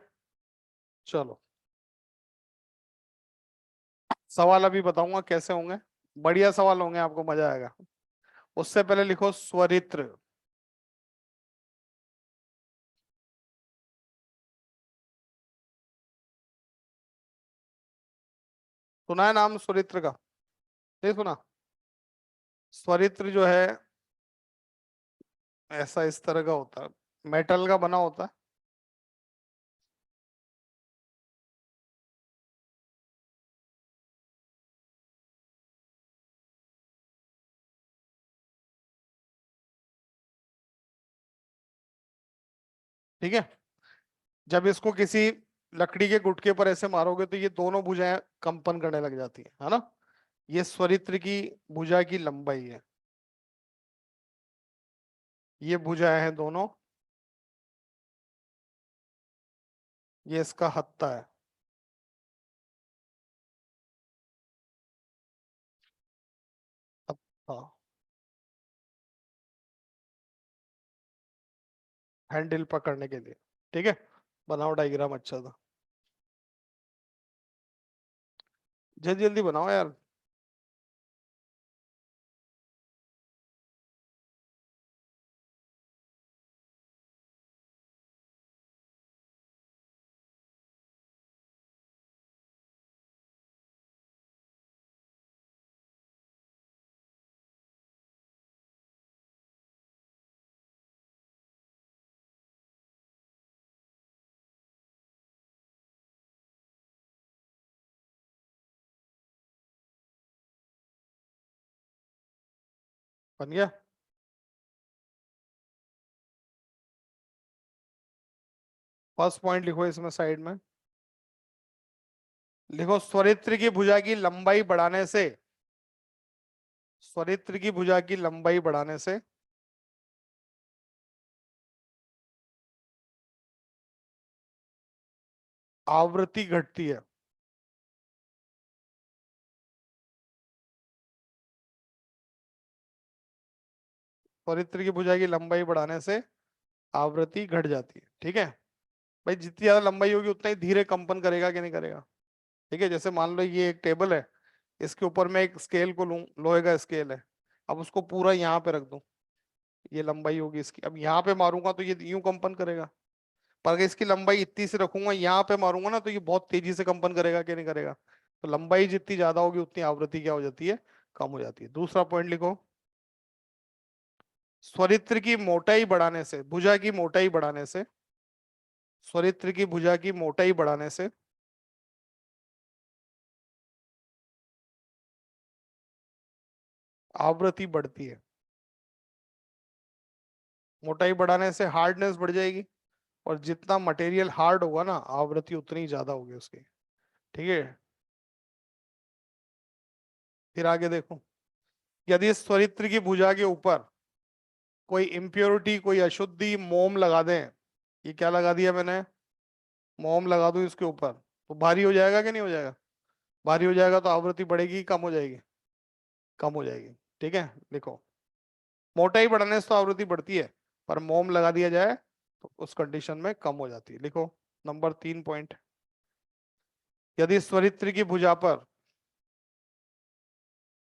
चलो सवाल अभी बताऊंगा कैसे होंगे, बढ़िया सवाल होंगे, आपको मजा आएगा। उससे पहले लिखो स्वरित्र। सुना है नाम स्वरित्र का? नहीं सुना? स्वरित्र जो है ऐसा इस तरह का होता है, मेटल का बना होता है। ठीक है, जब इसको किसी लकड़ी के गुटके पर ऐसे मारोगे तो ये दोनों भुजाएं कंपन करने लग जाती है ना। ये स्वरित्र की भुजा की लंबाई है, ये भुजाएं हैं दोनों, ये इसका हत्था है। हत्था, हैंडल पकड़ने के लिए। ठीक है, बनाओ डायग्राम अच्छा था, जल्दी जल्दी बनाओ यार। बन गया? फर्स्ट पॉइंट लिखो इसमें साइड में, लिखो स्वरित्र की भुजा की लंबाई बढ़ाने से, स्वरित्र की भुजा की लंबाई बढ़ाने से आवृत्ति घटती है। स्वरित्र की भुजा की लंबाई बढ़ाने से आवृत्ति घट जाती है। ठीक है भाई, जितनी ज्यादा लंबाई होगी उतना ही धीरे कंपन करेगा कि नहीं करेगा। ठीक है, जैसे मान लो ये एक टेबल है, इसके ऊपर मैं एक स्केल को लूं, लोहे का स्केल है, अब उसको पूरा यहाँ पे रख दूं, ये लंबाई होगी इसकी, अब यहाँ पे मारूंगा तो ये यूं कंपन करेगा। पर अगर इसकी लंबाई इतनी से रखूंगा, यहाँ पे मारूंगा ना, तो ये बहुत तेजी से कंपन करेगा कि नहीं करेगा? तो लंबाई जितनी ज्यादा होगी उतनी आवृत्ति क्या हो जाती है? कम हो जाती है। दूसरा पॉइंट लिखो, स्वरित्र की मोटाई बढ़ाने से, भुजा की मोटाई बढ़ाने से, स्वरित्र की भुजा की मोटाई बढ़ाने से आवृत्ति बढ़ती है। मोटाई बढ़ाने से हार्डनेस बढ़ जाएगी, और जितना मटेरियल हार्ड होगा ना, आवृत्ति उतनी ज्यादा होगी उसकी। ठीक है, फिर आगे देखो, यदि स्वरित्र की भुजा के ऊपर कोई इम्प्योरिटी, कोई अशुद्धि, मोम लगा दें, ये क्या लगा दिया मैंने? मोम लगा दूं इसके ऊपर, तो भारी हो जाएगा कि नहीं हो जाएगा? भारी हो जाएगा तो आवृत्ति बढ़ेगी कि कम हो जाएगी? कम हो जाएगी। ठीक है, लिखो, मोटाई बढ़ाने से तो आवृत्ति बढ़ती है, पर मोम लगा दिया जाए तो उस कंडीशन में कम हो जाती है। लिखो, नंबर 3 पॉइंट, यदि स्वरित्र की भुजा पर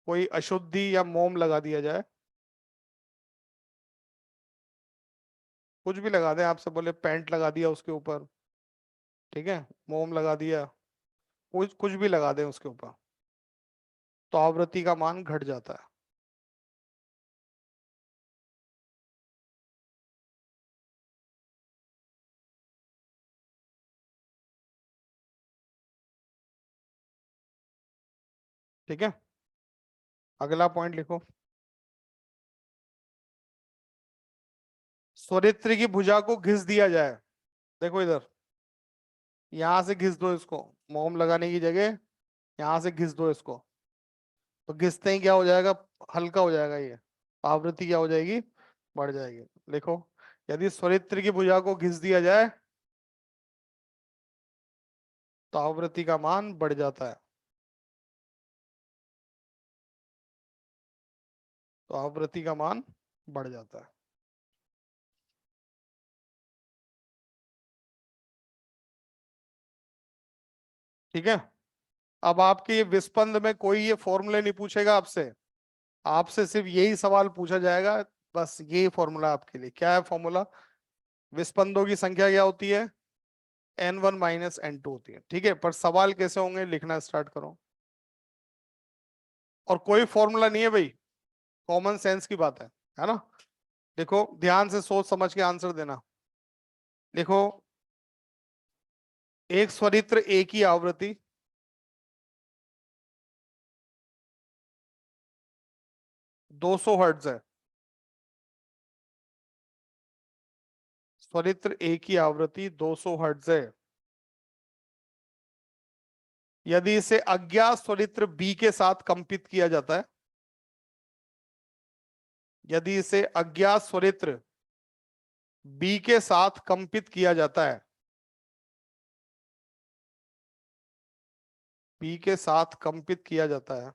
कोई अशुद्धि या मोम लगा दिया जाए, कुछ भी लगा दें, आपसे बोले पेंट लगा दिया उसके ऊपर, ठीक है, मोम लगा दिया, कुछ कुछ भी लगा दें उसके ऊपर, तो आवृत्ति का मान घट जाता है। ठीक है, अगला पॉइंट लिखो, स्वरित्र की भुजा को घिस दिया जाए। देखो इधर, यहां से घिस दो इसको, मोम लगाने की जगह यहां से घिस दो इसको, तो घिसते ही क्या हो जाएगा? हल्का हो जाएगा ये, आवृत्ति क्या हो जाएगी? बढ़ जाएगी। लिखो, यदि स्वरित्र की भुजा को घिस दिया जाए तो आवृत्ति का मान बढ़ जाता है। तो आवृत्ति का मान बढ़ जाता है। ठीक है, अब आपके ये विस्पंद में कोई ये फॉर्मूले नहीं पूछेगा आपसे, आपसे सिर्फ यही सवाल पूछा जाएगा, बस यही फॉर्मूला आपके लिए। क्या है फॉर्मूला? विस्पंदों की संख्या क्या होती है? n1 माइनस n2 होती है। ठीक है, पर सवाल कैसे होंगे, लिखना स्टार्ट करो। और कोई फॉर्मूला नहीं है भाई, कॉमन सेंस की बात है ना? देखो, ध्यान से सोच समझ के आंसर देना। देखो, एक स्वरित्र एक ही आवृत्ति, 200 हर्ट्ज है। स्वरित्र एक ही आवृत्ति 200 हर्ट्ज है। यदि इसे अज्ञात स्वरित्र बी के साथ कंपित किया जाता है, यदि इसे अज्ञात स्वरित्र बी के साथ कंपित किया जाता है, बी के साथ कंपित किया जाता है,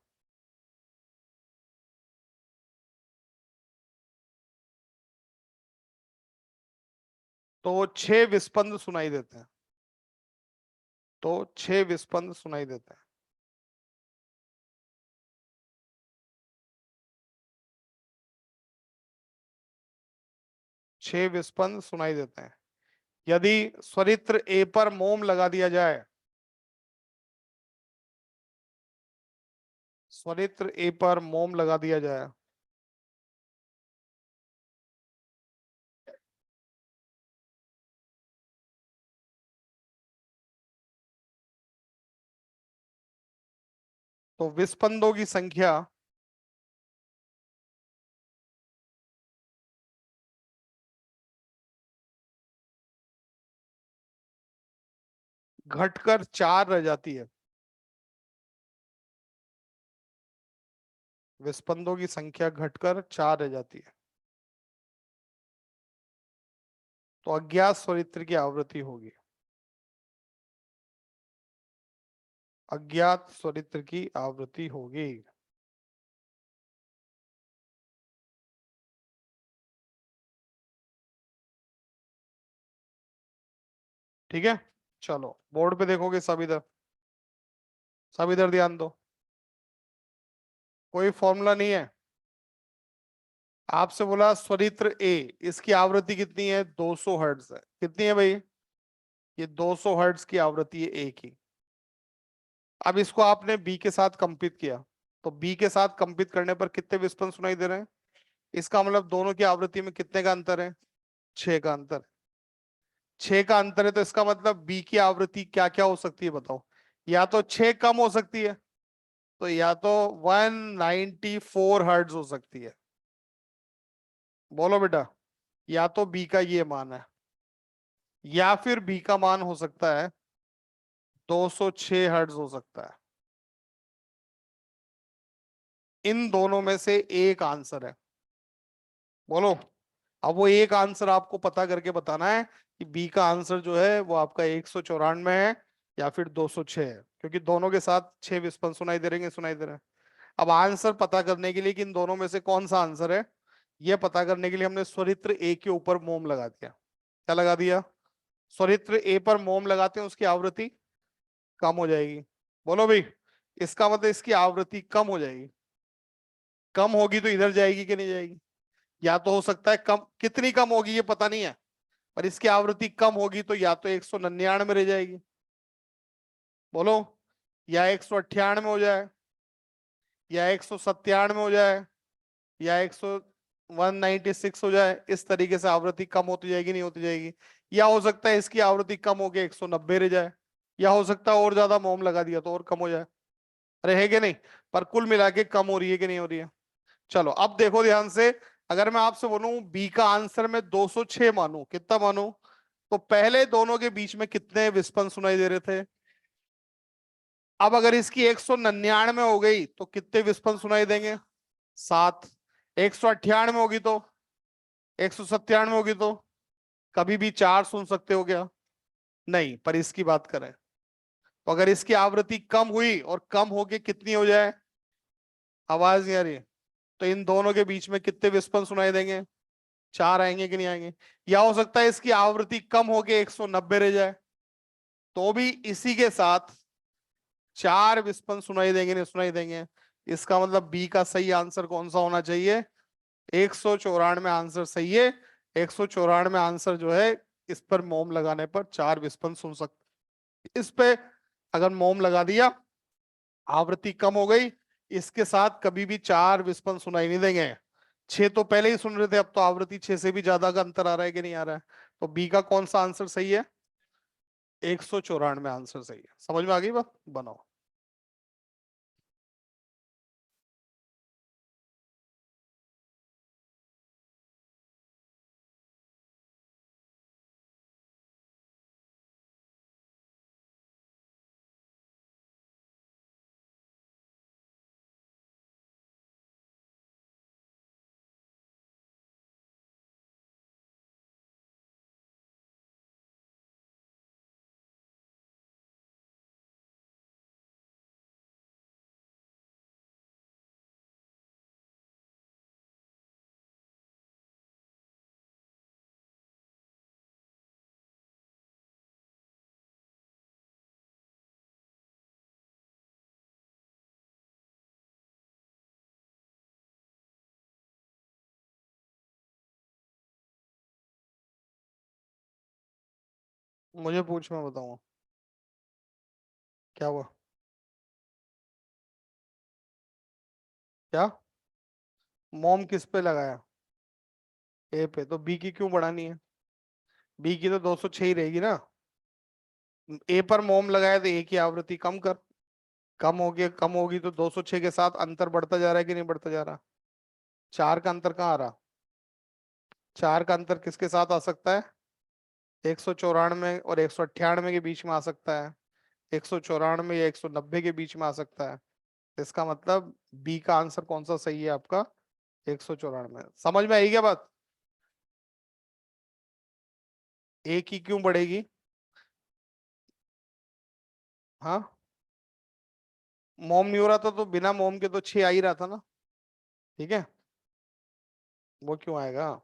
तो 6 विस्पंद सुनाई देते हैं। तो 6 विस्पंद सुनाई देते हैं। 6 विस्पंद सुनाई देते हैं। यदि स्वरित्र ए पर मोम लगा दिया जाए, स्वरित्र ए पर मोम लगा दिया जाए, तो विस्पंदों की संख्या घटकर 4 रह जाती है। विस्पंदों की संख्या घटकर 4 रह जाती है, तो अज्ञात स्वरित्र की आवृत्ति होगी। अज्ञात स्वरित्र की आवृत्ति होगी। ठीक है, चलो बोर्ड पे देखोगे सब इधर, सब इधर ध्यान दो। कोई फॉर्मूला नहीं है, आपसे बोला स्वरित्र ए, इसकी आवृत्ति कितनी है? 200 हर्ट्ज है। कितनी है भाई? ये 200 हर्ट्ज की आवृत्ति है ए की। अब इसको आपने बी के साथ कंपित किया, तो बी के साथ कंपित करने पर कितने विस्पंद सुनाई दे रहे हैं? इसका मतलब दोनों की आवृत्ति में कितने का अंतर है? 6 का अंतर। 6 का अंतर है, तो इसका मतलब बी की आवृत्ति क्या क्या हो सकती है बताओ? या तो 6 कम हो सकती है, तो या तो 194 हर्ट्ज हो सकती है। बोलो बेटा, या तो बी का ये मान है, या फिर बी का मान हो सकता है 206 हर्ट्ज हो सकता है। इन दोनों में से एक आंसर है। बोलो। अब वो एक आंसर आपको पता करके बताना है कि बी का आंसर जो है वो आपका 194 है या फिर 206 है, क्योंकि दोनों के साथ 6 विस्पंद सुनाई दे रहे हैं। अब आंसर पता करने के लिए कि इन दोनों में से कौन सा आंसर है, यह पता करने के लिए हमने स्वरित्र ए के ऊपर मोम लगा दिया। क्या लगा दिया? स्वरित्र ए पर मोम लगाते हैं, उसकी आवृत्ति कम हो जाएगी। बोलो भाई, इसका मतलब इसकी आवृत्ति कम हो जाएगी। कम होगी तो इधर जाएगी कि नहीं जाएगी? या तो हो सकता है कम, कितनी कम होगी ये पता नहीं है, पर इसकी आवृत्ति कम होगी तो या तो 199 रह जाएगी, बोलो, या 198 हो जाए, या 197 हो जाए, या 196 हो जाए। इस तरीके से आवृत्ति कम होती जाएगी, नहीं होती जाएगी। या हो सकता है इसकी आवृत्ति कम होकर 190 रह जाए, या हो सकता है और ज्यादा मोम लगा दिया तो और कम हो जाए। अरे है कि नहीं? पर कुल मिला के कम हो रही है कि नहीं हो रही है? चलो अब देखो ध्यान से। अगर मैं आपसे बोलूं बी का आंसर मैं 206 मानूं, कितना मानूं? तो पहले दोनों के बीच में कितने विस्पंद सुनाई दे रहे थे? अब अगर इसकी 199 हो गई तो कितने विस्पंद सुनाई देंगे? 7। 198 होगी तो, 197 होगी तो कभी भी 4 सुन सकते हो क्या? नहीं। पर इसकी बात करें तो अगर इसकी आवृत्ति कम हुई और कम होके कितनी हो जाए, आवाज नहीं आ रही, तो इन दोनों के बीच में कितने विस्पंद सुनाई देंगे? 4 आएंगे कि नहीं आएंगे? या हो सकता है इसकी आवृत्ति कम होके 190 रह जाए, तो भी इसी के साथ 4 विस्पंद सुनाई देंगे, नहीं सुनाई देंगे? इसका मतलब बी का सही आंसर कौन सा होना चाहिए? 194 आंसर सही है। 194 आंसर जो है, इस पर मोम लगाने पर 4 विस्पंद सुन सकते। इस पे अगर मोम लगा दिया, आवृत्ति कम हो गई, इसके साथ कभी भी 4 विस्पंद सुनाई नहीं देंगे। 6 तो पहले ही सुन रहे थे, अब तो आवृत्ति 6 से भी ज्यादा का अंतर आ रहा है कि नहीं आ रहा है? तो बी का कौन सा आंसर सही है? 194 आंसर सही है। समझ में आ गई बात? बनाओ। मुझे पूछ, मैं बताऊंगा क्या हुआ। क्या? मोम किस पे लगाया? ए पे। तो बी की क्यों बढ़ानी है? बी की तो 206 ही रहेगी ना। ए पर मोम लगाया तो ए की आवृत्ति कम कर। कम होगी तो 206 के साथ अंतर बढ़ता जा रहा है कि नहीं बढ़ता जा रहा? 4 का अंतर कहाँ आ रहा? 4 का अंतर किसके साथ आ सकता है? 194 और 198 के बीच में आ सकता है। 194 या 190 के बीच में आ सकता है। इसका मतलब बी का आंसर कौन सा सही है आपका? 194। समझ में आई क्या बात? ए की क्यों बढ़ेगी? हाँ, मोम नहीं हो रहा था तो बिना मोम के तो 6 आ ही रहा था ना। ठीक है। वो क्यों आएगा?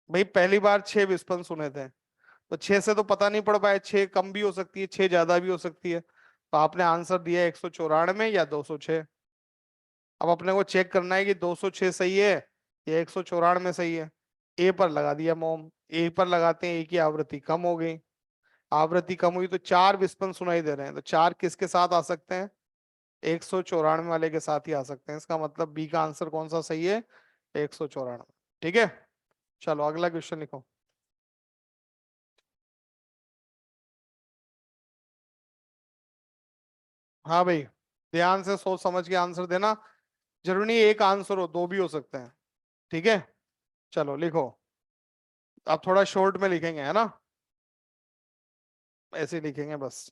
भाई पहली बार 6 विस्पंद सुने थे, तो 6 से तो पता नहीं पड़ पाया, 6 कम भी हो सकती है, 6 ज्यादा भी हो सकती है। तो आपने आंसर दिया 194 या 206। अब अपने को चेक करना है कि 206 सही है या 194 सही है। ए पर लगा दिया मोम। ए पर लगाते हैं, ए की आवृत्ति कम हो गई, आवृत्ति कम हुई तो 4 विस्पंद सुनाई दे रहे हैं, तो 4 किसके साथ आ सकते हैं? 194 वाले के साथ ही आ सकते हैं। इसका मतलब बी का आंसर कौन सा सही है? 194। ठीक है, चलो अगला क्वेश्चन लिखो। हाँ भाई, ध्यान से सोच समझ के आंसर देना। जरूरी नहीं एक आंसर हो, दो भी हो सकते हैं। ठीक है, चलो लिखो। अब थोड़ा शॉर्ट में लिखेंगे, है ना? ऐसे ही लिखेंगे बस।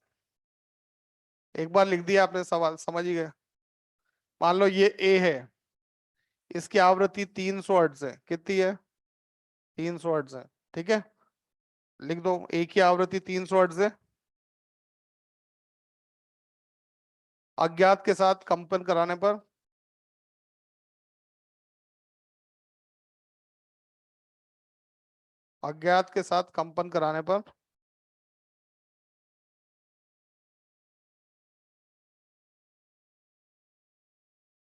एक बार लिख दिया आपने, सवाल समझ ही गए। मान लो ये ए है, इसकी आवृत्ति 300 हर्ट्ज है। कितनी है? 300 हर्ट्ज है। ठीक है, लिख दो ए की आवृत्ति 300 हर्ट्ज है। अज्ञात के साथ कंपन कराने पर, अज्ञात के साथ कंपन कराने पर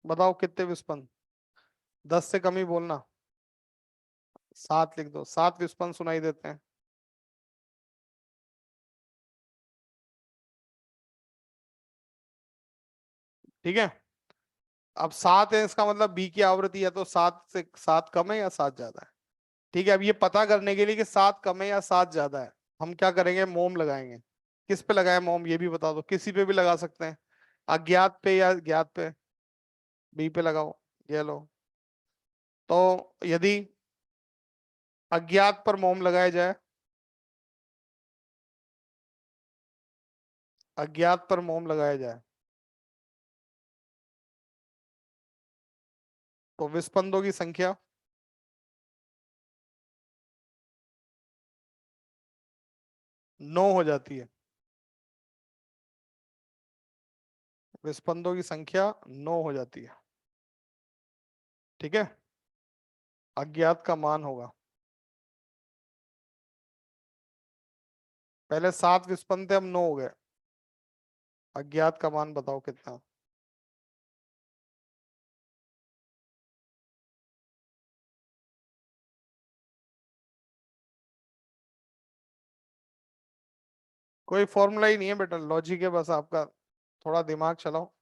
बताओ कितने विस्पंद? 10 से कम ही बोलना। 7 लिख दो, 7 विस्पंद सुनाई देते हैं। ठीक है, अब 7 है, इसका मतलब बी की आवृत्ति या तो 7 कम है या 7 ज्यादा है। ठीक है, अब ये पता करने के लिए कि 7 कम है या 7 ज्यादा है, हम क्या करेंगे? मोम लगाएंगे। किस पे लगाए मोम ये भी बता दो, किसी पे भी लगा सकते हैं, अज्ञात पे या ज्ञात पे? बी पे लगाओ, ये लो। तो यदि अज्ञात पर मोम लगाया जाए, अज्ञात पर मोम लगाया जाए तो विस्पंदों की संख्या 9 हो जाती है। विस्पंदों की संख्या 9 हो जाती है। ठीक है, अज्ञात का मान होगा, पहले 7 विस्पंद थे, अब 9 हो गए। अज्ञात का मान बताओ कितना? कोई फॉर्मूला ही नहीं है बेटा, लॉजिक है बस आपका, थोड़ा दिमाग चलाओ।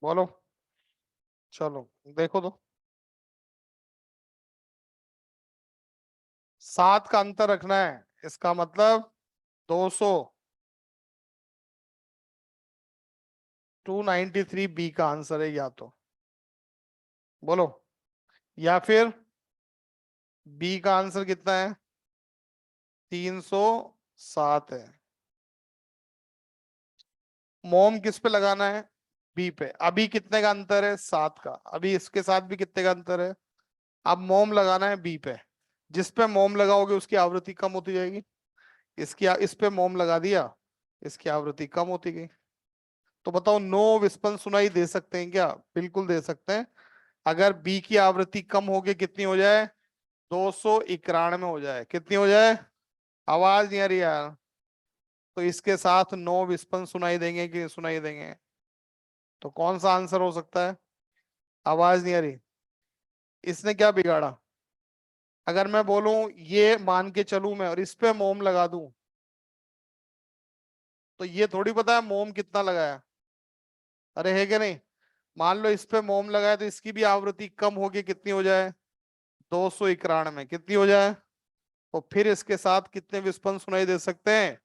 बोलो, चलो देखो तो। 7 का अंतर रखना है, इसका मतलब 200। 293 बी का आंसर है, या तो बोलो, या फिर बी का आंसर कितना है? 307 है। मोम किस पे लगाना है? बी पे। अभी कितने का अंतर है? 7 का। अभी इसके साथ भी कितने का अंतर है? अब मोम लगाना है बी पे। जिस पे मोम लगाओगे उसकी आवृत्ति कम होती जाएगी। इस पे मोम लगा दिया, इसकी आवृत्ति कम होती गई। तो बताओ, नो विस्पंद सुनाई दे सकते हैं क्या? बिल्कुल दे सकते हैं। अगर बी की आवृत्ति कम होगी, कितनी हो जाए? 291 हो जाए। कितनी हो जाए? आवाज नहीं आ रही यार। तो इसके साथ नो विस्पंद सुनाई देंगे कि नहीं सुनाई देंगे? तो कौन सा आंसर हो सकता है? आवाज नहीं आ रही। इसने क्या बिगाड़ा? अगर मैं बोलूं ये मान के चलूं मैं और इस पे मोम लगा दूं, तो ये थोड़ी पता है मोम कितना लगाया। अरे है कि नहीं? मान लो इस पे मोम लगाया तो इसकी भी आवृत्ति कम होगी, कितनी हो जाए? 291। कितनी हो जाए? तो फिर इसके साथ कितने विस्पंद सुनाई दे सकते हैं?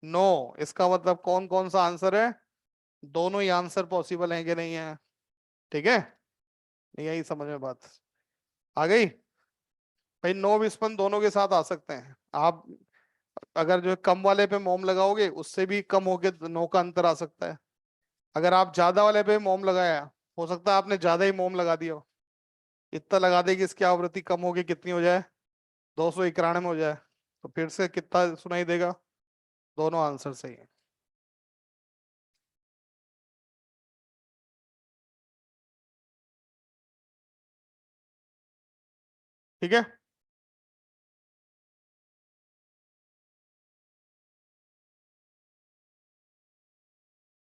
9। इसका मतलब कौन कौन सा आंसर है? दोनों ही आंसर पॉसिबल है कि नहीं है? ठीक है, नहीं आई समझ में बात? आ गई भाई? 9 विस्पंद दोनों के साथ आ सकते हैं। आप अगर जो है कम वाले पे मोम लगाओगे, उससे भी कम होके 9 का अंतर आ सकता है। अगर आप ज्यादा वाले पे मोम लगाया, हो सकता है आपने ज्यादा ही मोम लगा दिया हो। इतना लगा दे कि इसकी आवृत्ति कम होगी, कितनी हो जाए? 291 हो जाए। तो फिर से कितना सुनाई देगा? दोनों आंसर सही है। ठीक है।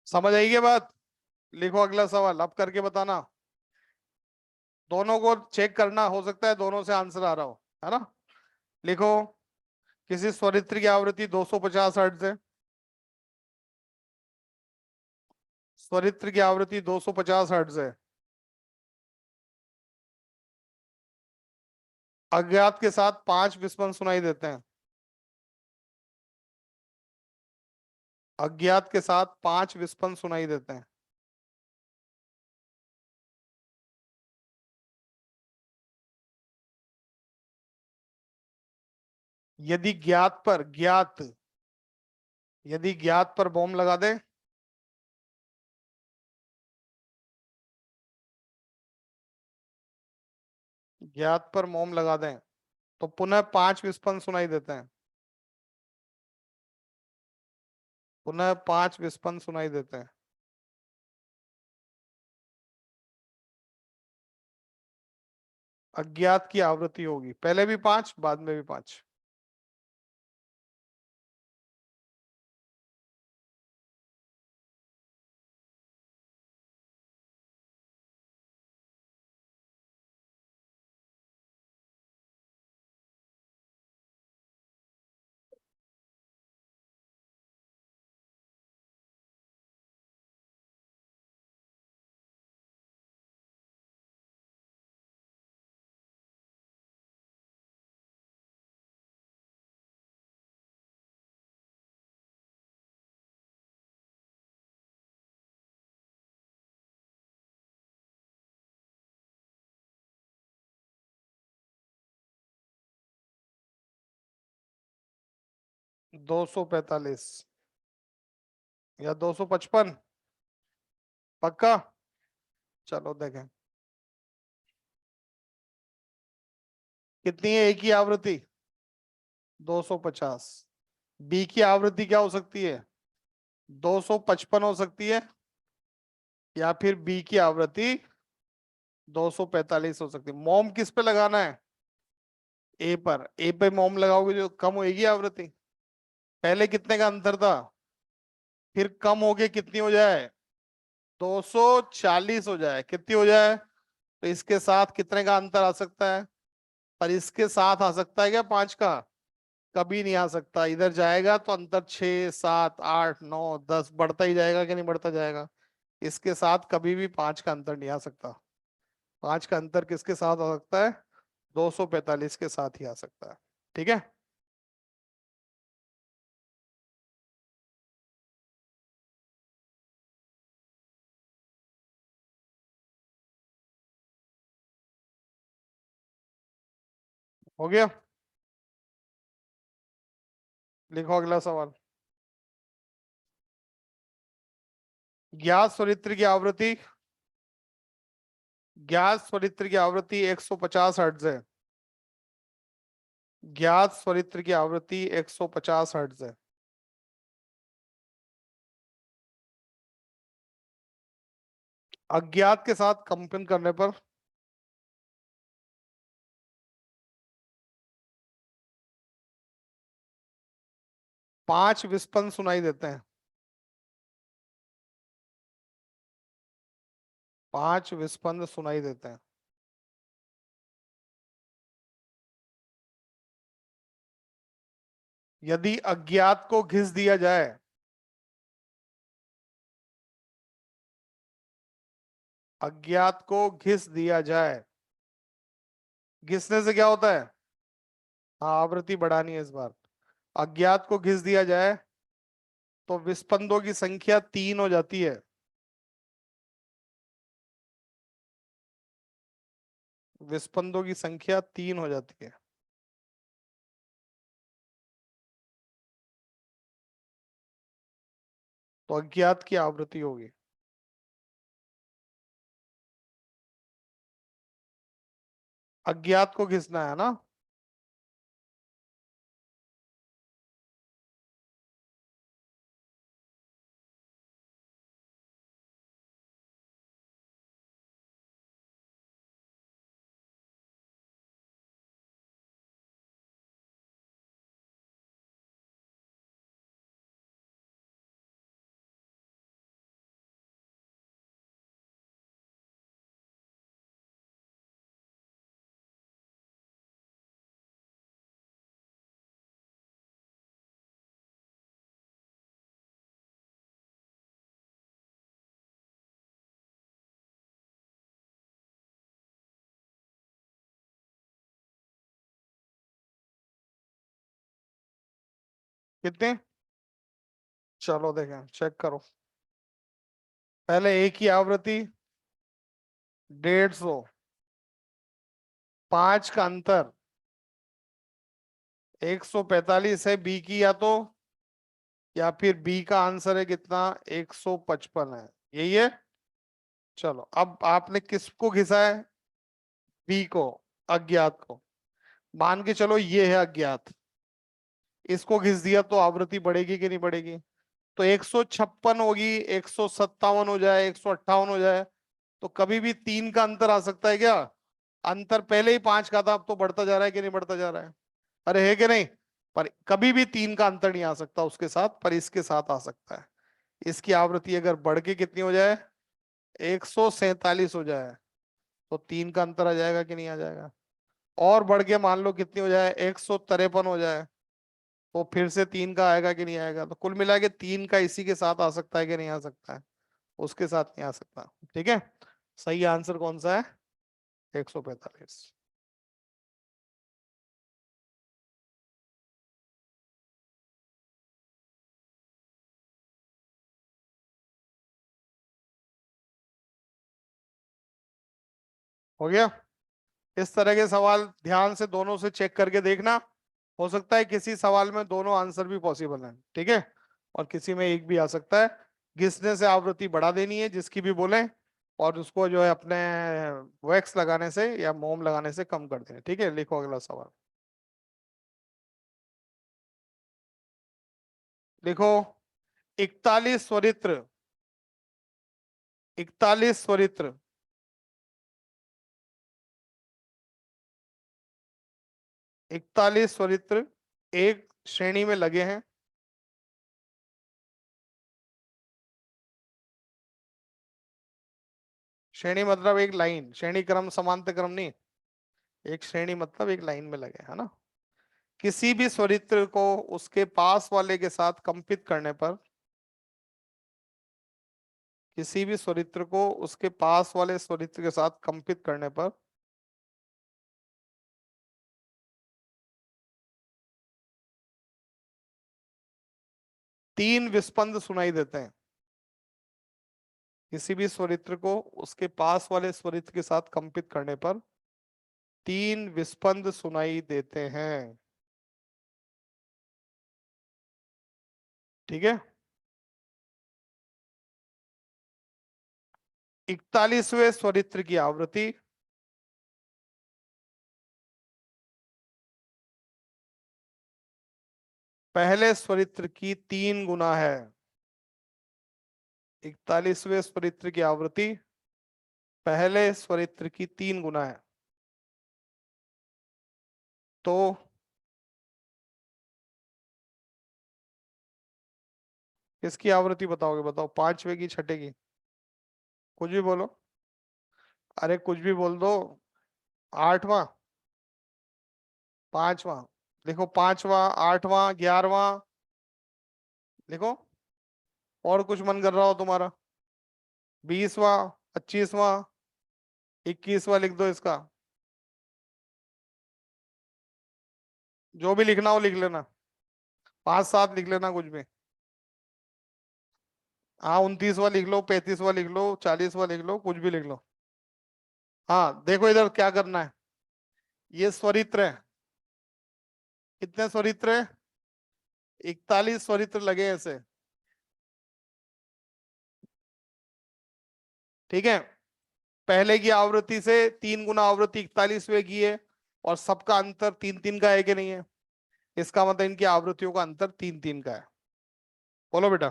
समझ आएगी बात। लिखो अगला सवाल, अब करके बताना। दोनों को चेक करना, हो सकता है दोनों से आंसर आ रहा हो, है ना। लिखो, किसी स्वरित्र की आवृत्ति 250 हर्ट्ज है। स्वरित्र की आवृत्ति 250 हर्ट्ज है। अज्ञात के साथ 5 विस्मन सुनाई देते हैं। अज्ञात के साथ 5 विस्पंद सुनाई देते हैं। यदि ज्ञात पर बॉम्ब लगा दे, ज्ञात पर मोम लगा दें, तो पुनः 5 विस्पंद सुनाई देते हैं। पुनः 5 विस्पंद सुनाई देते हैं। अज्ञात की आवृत्ति होगी, पहले भी 5, बाद में भी 5। 245 या 255? पक्का? चलो देखें कितनी है ए की आवृत्ति। 250। बी की आवृत्ति क्या हो सकती है? 255 हो सकती है, या फिर बी की आवृत्ति 245 हो सकती है। मोम किस पे लगाना है? ए पर। ए पे मोम लगाओगे जो कम होगी आवृत्ति। पहले कितने का अंतर था, फिर कम हो के कितनी हो जाए? 240 हो जाए। कितनी हो जाए? तो इसके साथ कितने का अंतर आ सकता है? पर इसके साथ आ सकता है क्या 5 का? कभी नहीं आ सकता। इधर जाएगा तो अंतर 6 7 8 9 10 बढ़ता ही जाएगा कि नहीं बढ़ता जाएगा। इसके साथ कभी भी 5 का अंतर नहीं आ सकता। 5 का अंतर किसके साथ आ सकता है? 245 के साथ ही आ सकता है। ठीक है। हो गया। लिखो अगला सवाल। ज्ञात स्वरित्र की आवृत्ति, ज्ञात स्वरित्र की आवृत्ति 150 हर्ट्ज है। ज्ञात स्वरित्र की आवृत्ति 150 हर्ट्ज है। अज्ञात के साथ कंपन करने पर 5 विस्पंद सुनाई देते हैं। 5 विस्पंद सुनाई देते हैं। यदि अज्ञात को घिस दिया जाए, अज्ञात को घिस दिया जाए, घिसने से क्या होता है? हाँ, आवृत्ति बढ़ानी है इस बार। अज्ञात को घिस दिया जाए तो विस्पंदों की संख्या 3 हो जाती है। विस्पंदों की संख्या 3 हो जाती है। तो अज्ञात की आवृत्ति होगी। अज्ञात को घिसना है ना। कितने? चलो देखें, चेक करो। पहले ए की आवृत्ति 150, 5 का अंतर 145 है बी की, या फिर बी का आंसर है कितना, 155 है, यही है। चलो अब आपने किसको घिसा है? बी को, अज्ञात को। मान के चलो ये है अज्ञात, इसको घिस दिया तो आवृत्ति बढ़ेगी कि नहीं बढ़ेगी? तो 156 होगी, 157 हो जाए, 158 हो जाए, तो कभी भी 3 का अंतर आ सकता है क्या? अंतर पहले ही 5 का था, अब तो बढ़ता जा रहा है कि नहीं बढ़ता जा रहा है? अरे है कि नहीं? पर कभी भी 3 का अंतर नहीं आ सकता उसके साथ, पर इसके साथ आ सकता है। इसकी आवृत्ति अगर बढ़ के कितनी हो जाए, 147 हो जाए, तो 3 का अंतर आ जाएगा कि नहीं आ जाएगा? और बढ़ के मान लो कितनी हो जाए, 153 हो जाए, तो फिर से 3 का आएगा कि नहीं आएगा? तो कुल मिला के 3 का इसी के साथ आ सकता है कि नहीं आ सकता है? उसके साथ नहीं आ सकता। ठीक है, सही आंसर कौन सा है? 145। हो गया। इस तरह के सवाल ध्यान से दोनों से चेक करके देखना। हो सकता है किसी सवाल में दोनों आंसर भी पॉसिबल हैं, ठीक है, और किसी में एक भी आ सकता है। घिसने से आवृत्ति बढ़ा देनी है जिसकी भी बोले, और उसको जो है अपने वैक्स लगाने से या मोम लगाने से कम कर देना। ठीक है, लिखो अगला सवाल। लिखो, 41 स्वरित्र, 41 स्वरित्र 41 स्वरित्र एक श्रेणी में लगे हैं। श्रेणी मतलब एक लाइन, श्रेणी क्रम समांतर क्रम नहीं, एक श्रेणी मतलब एक लाइन में लगे, है ना? किसी भी स्वरित्र को उसके पास वाले के साथ कंपित करने पर, किसी भी स्वरित्र को उसके पास वाले स्वरित्र के साथ कंपित करने पर 3 विस्पंद सुनाई देते हैं। किसी भी स्वरित्र को उसके पास वाले स्वरित्र के साथ कंपित करने पर 3 विस्पंद सुनाई देते हैं। ठीक है, 41वें स्वरित्र की आवृत्ति पहले स्वरित्र की 3 गुना है। 41वें स्वरित्र की आवृत्ति पहले स्वरित्र की 3 गुना है। तो किसकी आवृत्ति बताओगे? बताओ, 5वें की, छठे की? कुछ भी बोलो, अरे कुछ भी बोल दो। 8वां, 5वां? लिखो 5वां, 8वां, 11वां, लिखो। और कुछ मन कर रहा हो तुम्हारा? 20वां, 25वां, 21वां लिख दो इसका। जो भी लिखना हो लिख लेना, 5 7 लिख लेना कुछ भी। हाँ, 29वां लिख लो, 35वां लिख लो, 40वां लिख लो, कुछ भी लिख लो। हाँ देखो इधर क्या करना है, ये स्वरित्र है। कितने स्वरित्र है? 41 स्वरित्र लगे हैं ऐसे। ठीक है, पहले की आवृत्ति से 3 गुना आवृत्ति 41वें की है, और सबका अंतर 3 3 का है कि नहीं है? इसका मतलब इनकी आवृत्तियों का अंतर 3 3 का है। बोलो बेटा,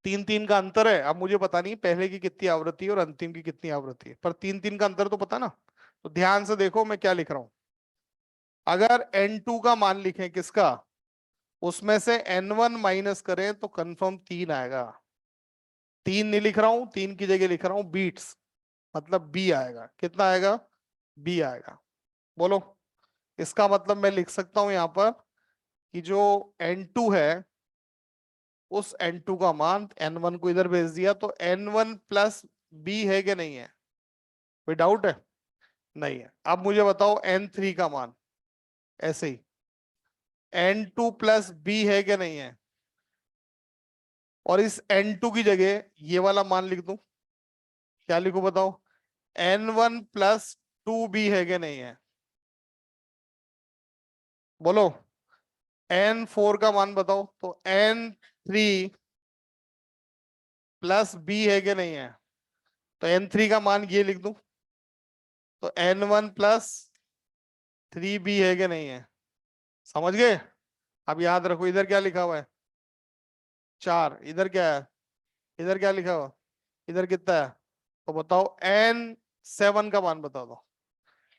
3 3 का अंतर है। अब मुझे पता नहीं पहले की कितनी आवृत्ति है और अंतिम की कितनी आवृत्ति है, पर 3 3 का अंतर तो पता ना। तो ध्यान से देखो मैं क्या लिख रहा हूं। अगर N2 का मान लिखें किसका, उसमें से N1 माइनस करें तो कंफर्म 3 आएगा। 3 नहीं लिख रहा हूं, 3 की जगह लिख रहा हूं बीट्स, मतलब बी आएगा। कितना आएगा? बी आएगा। बोलो, इसका मतलब मैं लिख सकता हूं यहां पर कि जो N2 है, उस N2 का मान N1 को इधर भेज दिया, तो N1 प्लस बी है कि नहीं है? कोई डाउट है? नहीं है। अब मुझे बताओ N3 का मान, ऐसे ही N2 प्लस बी है क्या नहीं है? और इस N2 की जगह ये वाला मान लिख दूं, क्या लिखूं बताओ? N1 प्लस 2B है क्या नहीं है? बोलो। N4 का मान बताओ, तो N3 प्लस बी है क्या नहीं है? तो N3 का मान ये लिख दूं, तो N1 प्लस 3B है क्या नहीं है? समझ गए? अब याद रखो, इधर क्या लिखा हुआ है? 4। इधर क्या है? इधर क्या लिखा हुआ? इधर कितना है? तो बताओ N7 का मान बता दो।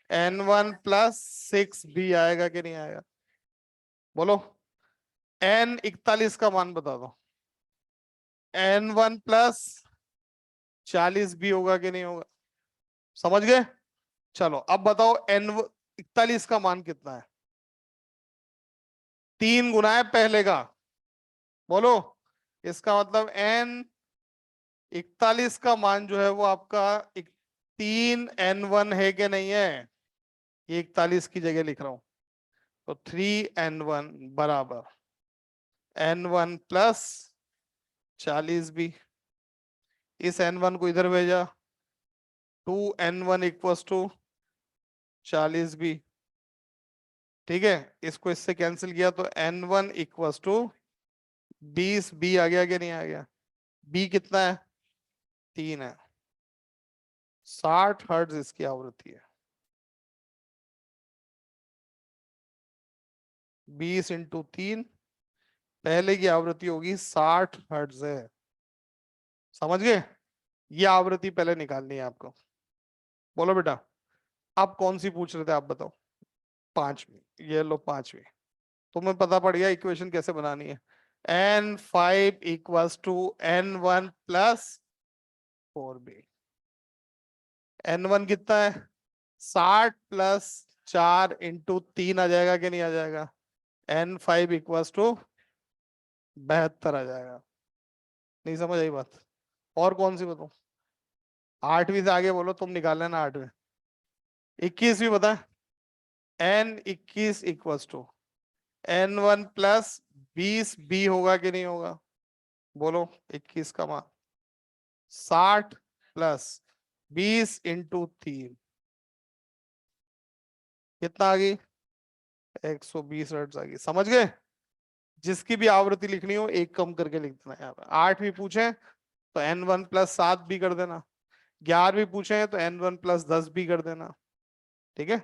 N1 प्लस 6B आएगा कि नहीं आएगा? बोलो। N41 का मान बता दो। N1 प्लस 40B होगा कि नहीं होगा? समझ गए? चलो अब बताओ N41 का मान कितना है? 3 गुना है पहले का। बोलो। इसका मतलब N41 का मान जो है वो आपका 3N1 है कि नहीं है? ये 41 की जगह लिख रहा हूं, तो 3N1 बराबर N1 प्लस 40B। इस N1 को इधर भेजा, 2N1 इक्वस टू 40B। ठीक है, इसको इससे कैंसिल किया तो N1 इक्वस टू 20B आ गया कि नहीं आ गया? B कितना है? 3 है। 60 हर्ट्ज इसकी आवृत्ति है। 20 × 3, पहले की आवृत्ति होगी 60 हर्ट्ज है। समझ गए? ये आवृत्ति पहले निकालनी है आपको। बोलो बेटा। अब कौन सी पूछ रहे थे आप बताओ? 5वीं। ये लो 5वीं। तुम्हें पता पड़ गया इक्वेशन कैसे बनानी है। N5 equals to N1 plus 4B। N1 कितना है? 60 प्लस 4 × 3 आ जाएगा कि नहीं आ जाएगा? N5 इक्वल्स टू 72 आ जाएगा। नहीं समझ आई बात? और कौन सी बताऊं? 8वीं से आगे बोलो, तुम निकाल लेना 8वीं। 21वीं बता। N21 equals to N1 plus 20B होगा कि नहीं होगा? बोलो। 21 का मान 60 प्लस 20 × 3 कितना आ गई? 120 हर्ट्ज आ गई। समझ गए? जिसकी भी आवृत्ति लिखनी हो एक कम करके लिख देना। यहाँ पे 8वीं पूछे तो N1 प्लस 7B कर देना। 11वीं पूछे तो N1 प्लस 10B कर देना। ठीक है।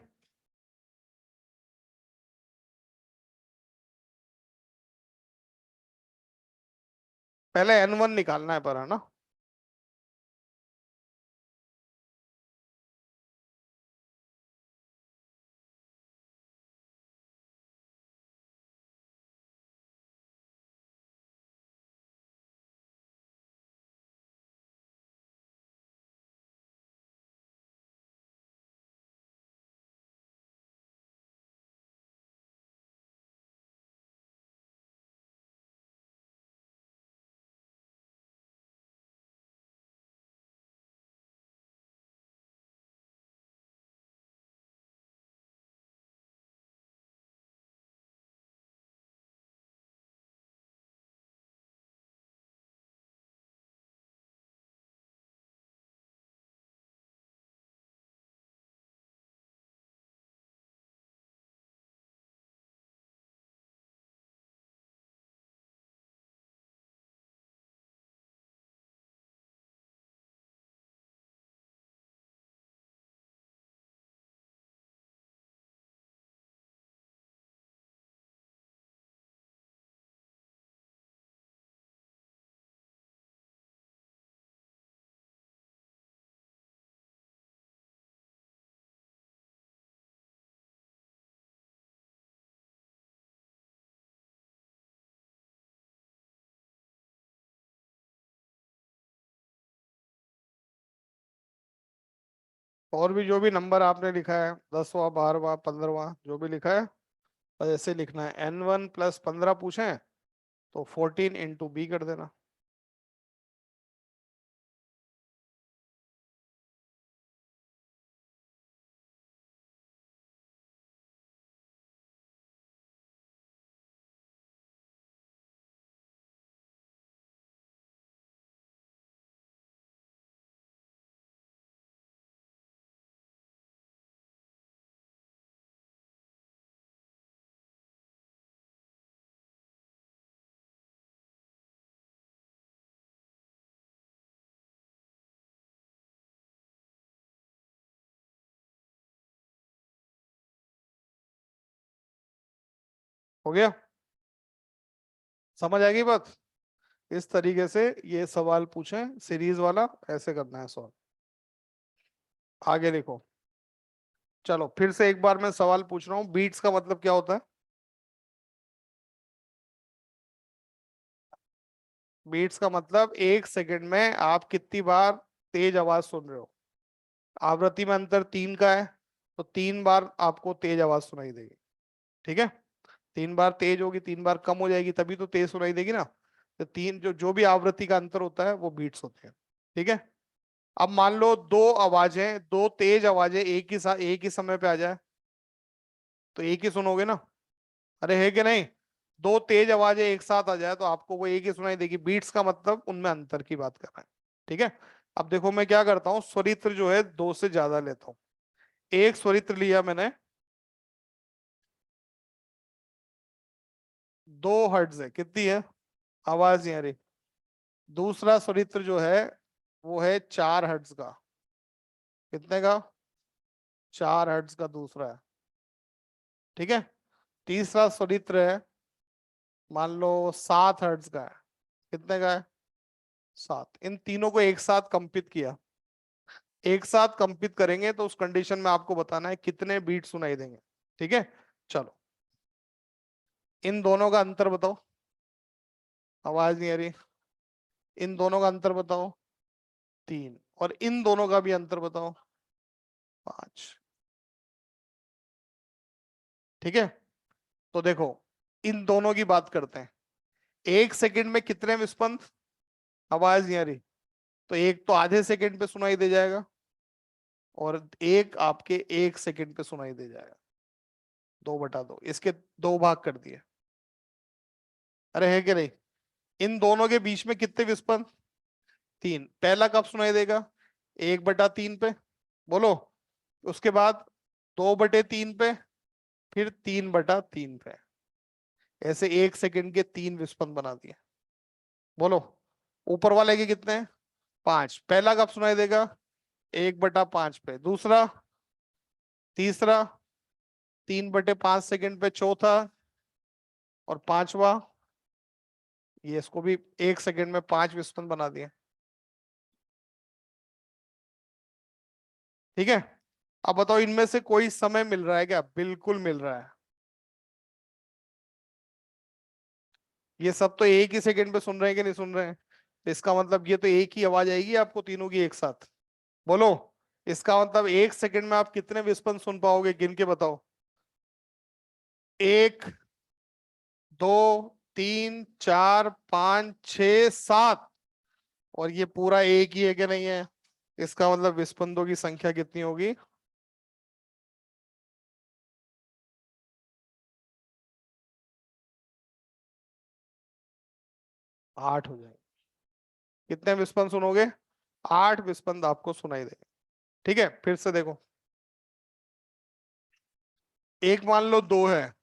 पहले N1 निकालना है पर, है ना? और भी जो भी नंबर आपने लिखा है, 10वां 12वां 15वां जो भी लिखा है, बस ऐसे लिखना है। N1 प्लस 15 पूछे तो 14 × B कर देना। हो गया? समझ आ गई बात? इस तरीके से ये सवाल पूछें सीरीज वाला, ऐसे करना है सॉल्व। आगे देखो, चलो फिर से एक बार मैं सवाल पूछ रहा हूँ, बीट्स का मतलब क्या होता है? बीट्स का मतलब एक सेकंड में आप कितनी बार तेज आवाज सुन रहे हो। आवृत्ति में अंतर 3 का है, तो 3 बार आपको तेज आवाज सुनाई देगी। ठीक है? 3 बार तेज होगी, 3 बार कम हो जाएगी, तभी तो तेज सुनाई देगी ना। तो तीन जो जो भी आवृत्ति का अंतर होता है वो बीट्स होते हैं। ठीक है? अब मान लो दो आवाजें, दो तेज आवाजें एक ही समय पे आ जाए, तो एक ही सुनोगे ना। अरे है कि नहीं? दो तेज आवाजें एक साथ आ जाए तो आपको वो एक ही सुनाई देगी। बीट्स का मतलब उनमें अंतर की बात कर रहा है। ठीक है? अब देखो मैं क्या करता हूँ, स्वरित्र जो है दो से ज्यादा लेता हूँ। एक स्वरित्र लिया मैंने, 2 हर्ट्ज है, कितनी है आवाज नहीं आ रही। दूसरा स्वरित्र जो है वो है 4 हर्ट्ज का। कितने का? 4 हर्ट्ज का दूसरा है। ठीक है? तीसरा स्वरित्र है, मान लो 7 हर्ट्ज का है। कितने का है? 7। इन तीनों को एक साथ कंपित किया, एक साथ कंपित करेंगे तो उस कंडीशन में आपको बताना है कितने बीट सुनाई देंगे। ठीक है? चलो, इन दोनों का अंतर बताओ। आवाज नहीं आ रही। इन दोनों का अंतर बताओ। 3। और इन दोनों का भी अंतर बताओ। 5। ठीक है? तो देखो, इन दोनों की बात करते हैं। एक सेकंड में कितने विस्पंद आवाज नहीं आ रही, तो एक तो आधे सेकंड पे सुनाई दे जाएगा, और एक आपके 1 सेकंड पे सुनाई दे जाएगा। 2/2 इसके 2 भाग कर दिए। अरे है कि नहीं? इन दोनों के बीच में कितने विस्पंद? 3। पहला कब सुनाई देगा? 1/3 पे। बोलो। उसके बाद 2/3 पे, फिर 3/3 पे। ऐसे 1 सेकंड के 3 विस्पंद बना दिए। बोलो, ऊपर वाले के कितने हैं? 5। पहला कब सुनाई देगा? 1/5 पे। दूसरा, तीसरा, 3/5 सेकंड पे चौथा, और पांचवा, ये इसको भी 1 सेकंड में 5 विस्पंद बना दिए। ठीक है? अब बताओ, इनमें से कोई समय मिल रहा है क्या? बिल्कुल मिल रहा है। ये सब तो एक ही सेकंड पे सुन रहे हैं कि नहीं सुन रहे हैं? तो इसका मतलब ये तो एक ही आवाज आएगी आपको तीनों की एक साथ। बोलो, इसका मतलब 1 सेकंड में आप कितने विस्पंद सुन पाओगे, गिन के बताओ। 1, 2, 3, 4, 5, 6, 7। और ये पूरा एक ही है कि नहीं है? इसका मतलब विस्पंदों की संख्या कितनी होगी? 8 हो जाएगी। कितने विस्पंद सुनोगे? 8 विस्पंद आपको सुनाई देंगे। ठीक है? फिर से देखो, एक मान लो 2 है,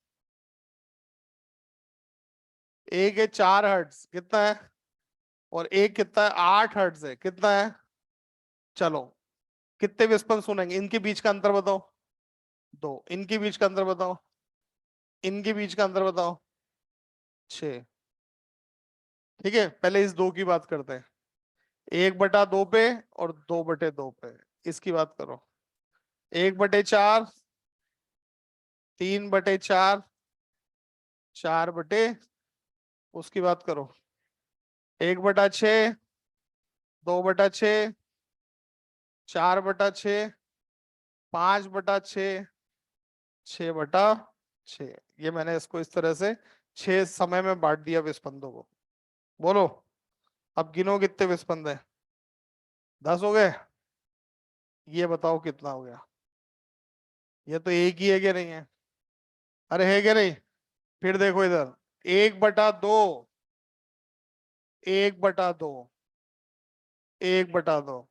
एक है 4 हर्ट्ज, कितना है? और एक कितना है? 8 हर्ट्ज है, कितना है? चलो, कितने विस्पंद सुनेंगे? इनके बीच का अंतर बताओ। 2। इनके बीच का अंतर बताओ। इनके बीच का अंतर बताओ। 6। ठीक है, पहले इस दो की बात करते हैं। 1/2 पे और 2/2 पे, इसकी बात करो। 1/4, 3/4, 4 उसकी बात करो। 1/6, 2/6, 4/6, 5/6, 6/6। ये मैंने इसको इस तरह से 6 समय में बांट दिया विस्पंदों को। बोलो, अब गिनो कितने विस्पंद है? 10 हो गए। ये बताओ कितना हो गया? ये तो एक ही है कि नहीं है? अरे है कि नहीं? फिर देखो इधर, 1/2, 1/2, 1/2।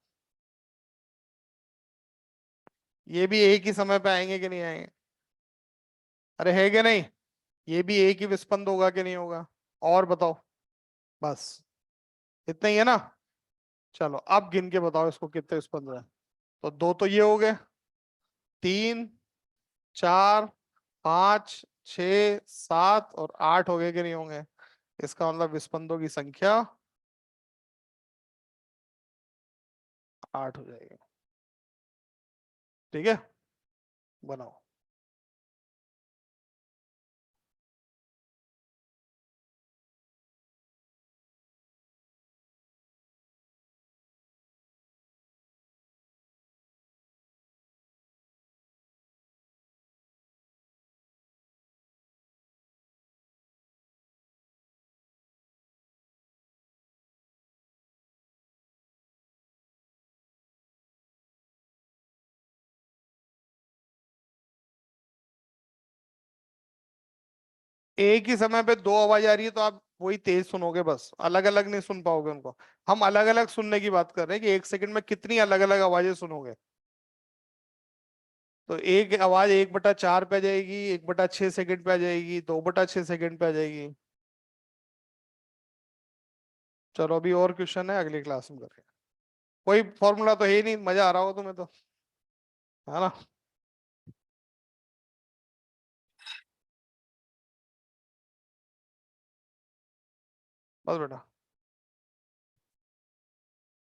ये भी एक ही समय पे आएंगे कि नहीं आएंगे? अरे है कि नहीं? ये भी एक ही विस्पंद होगा कि नहीं होगा? और बताओ। बस, इतना ही है ना? चलो अब गिन के बताओ इसको कितने विस्पंद है। तो दो तो ये हो गए, 3, 4, 5, छः, सात और आठ हो गए कि नहीं होंगे? इसका मतलब विस्पंदों की संख्या आठ हो जाएगी। ठीक है, बनाओ। एक ही समय पे दो आवाज आ रही है तो आप वही तेज सुनोगे, बस अलग अलग नहीं सुन पाओगे उनको। हम अलग अलग सुनने की बात कर रहे हैं कि एक सेकंड में कितनी अलग अलग आवाजें सुनोगे। तो एक आवाज 1/4 पे आ जाएगी, 1/6 सेकंड पे आ जाएगी, 2/6 सेकंड पे आ जाएगी। चलो अभी और क्वेश्चन है, अगली क्लास में करेंगे। कोई फॉर्मूला तो है ही नहीं, मजा आ रहा हो तुम्हें तो, है ना? बस बेटा।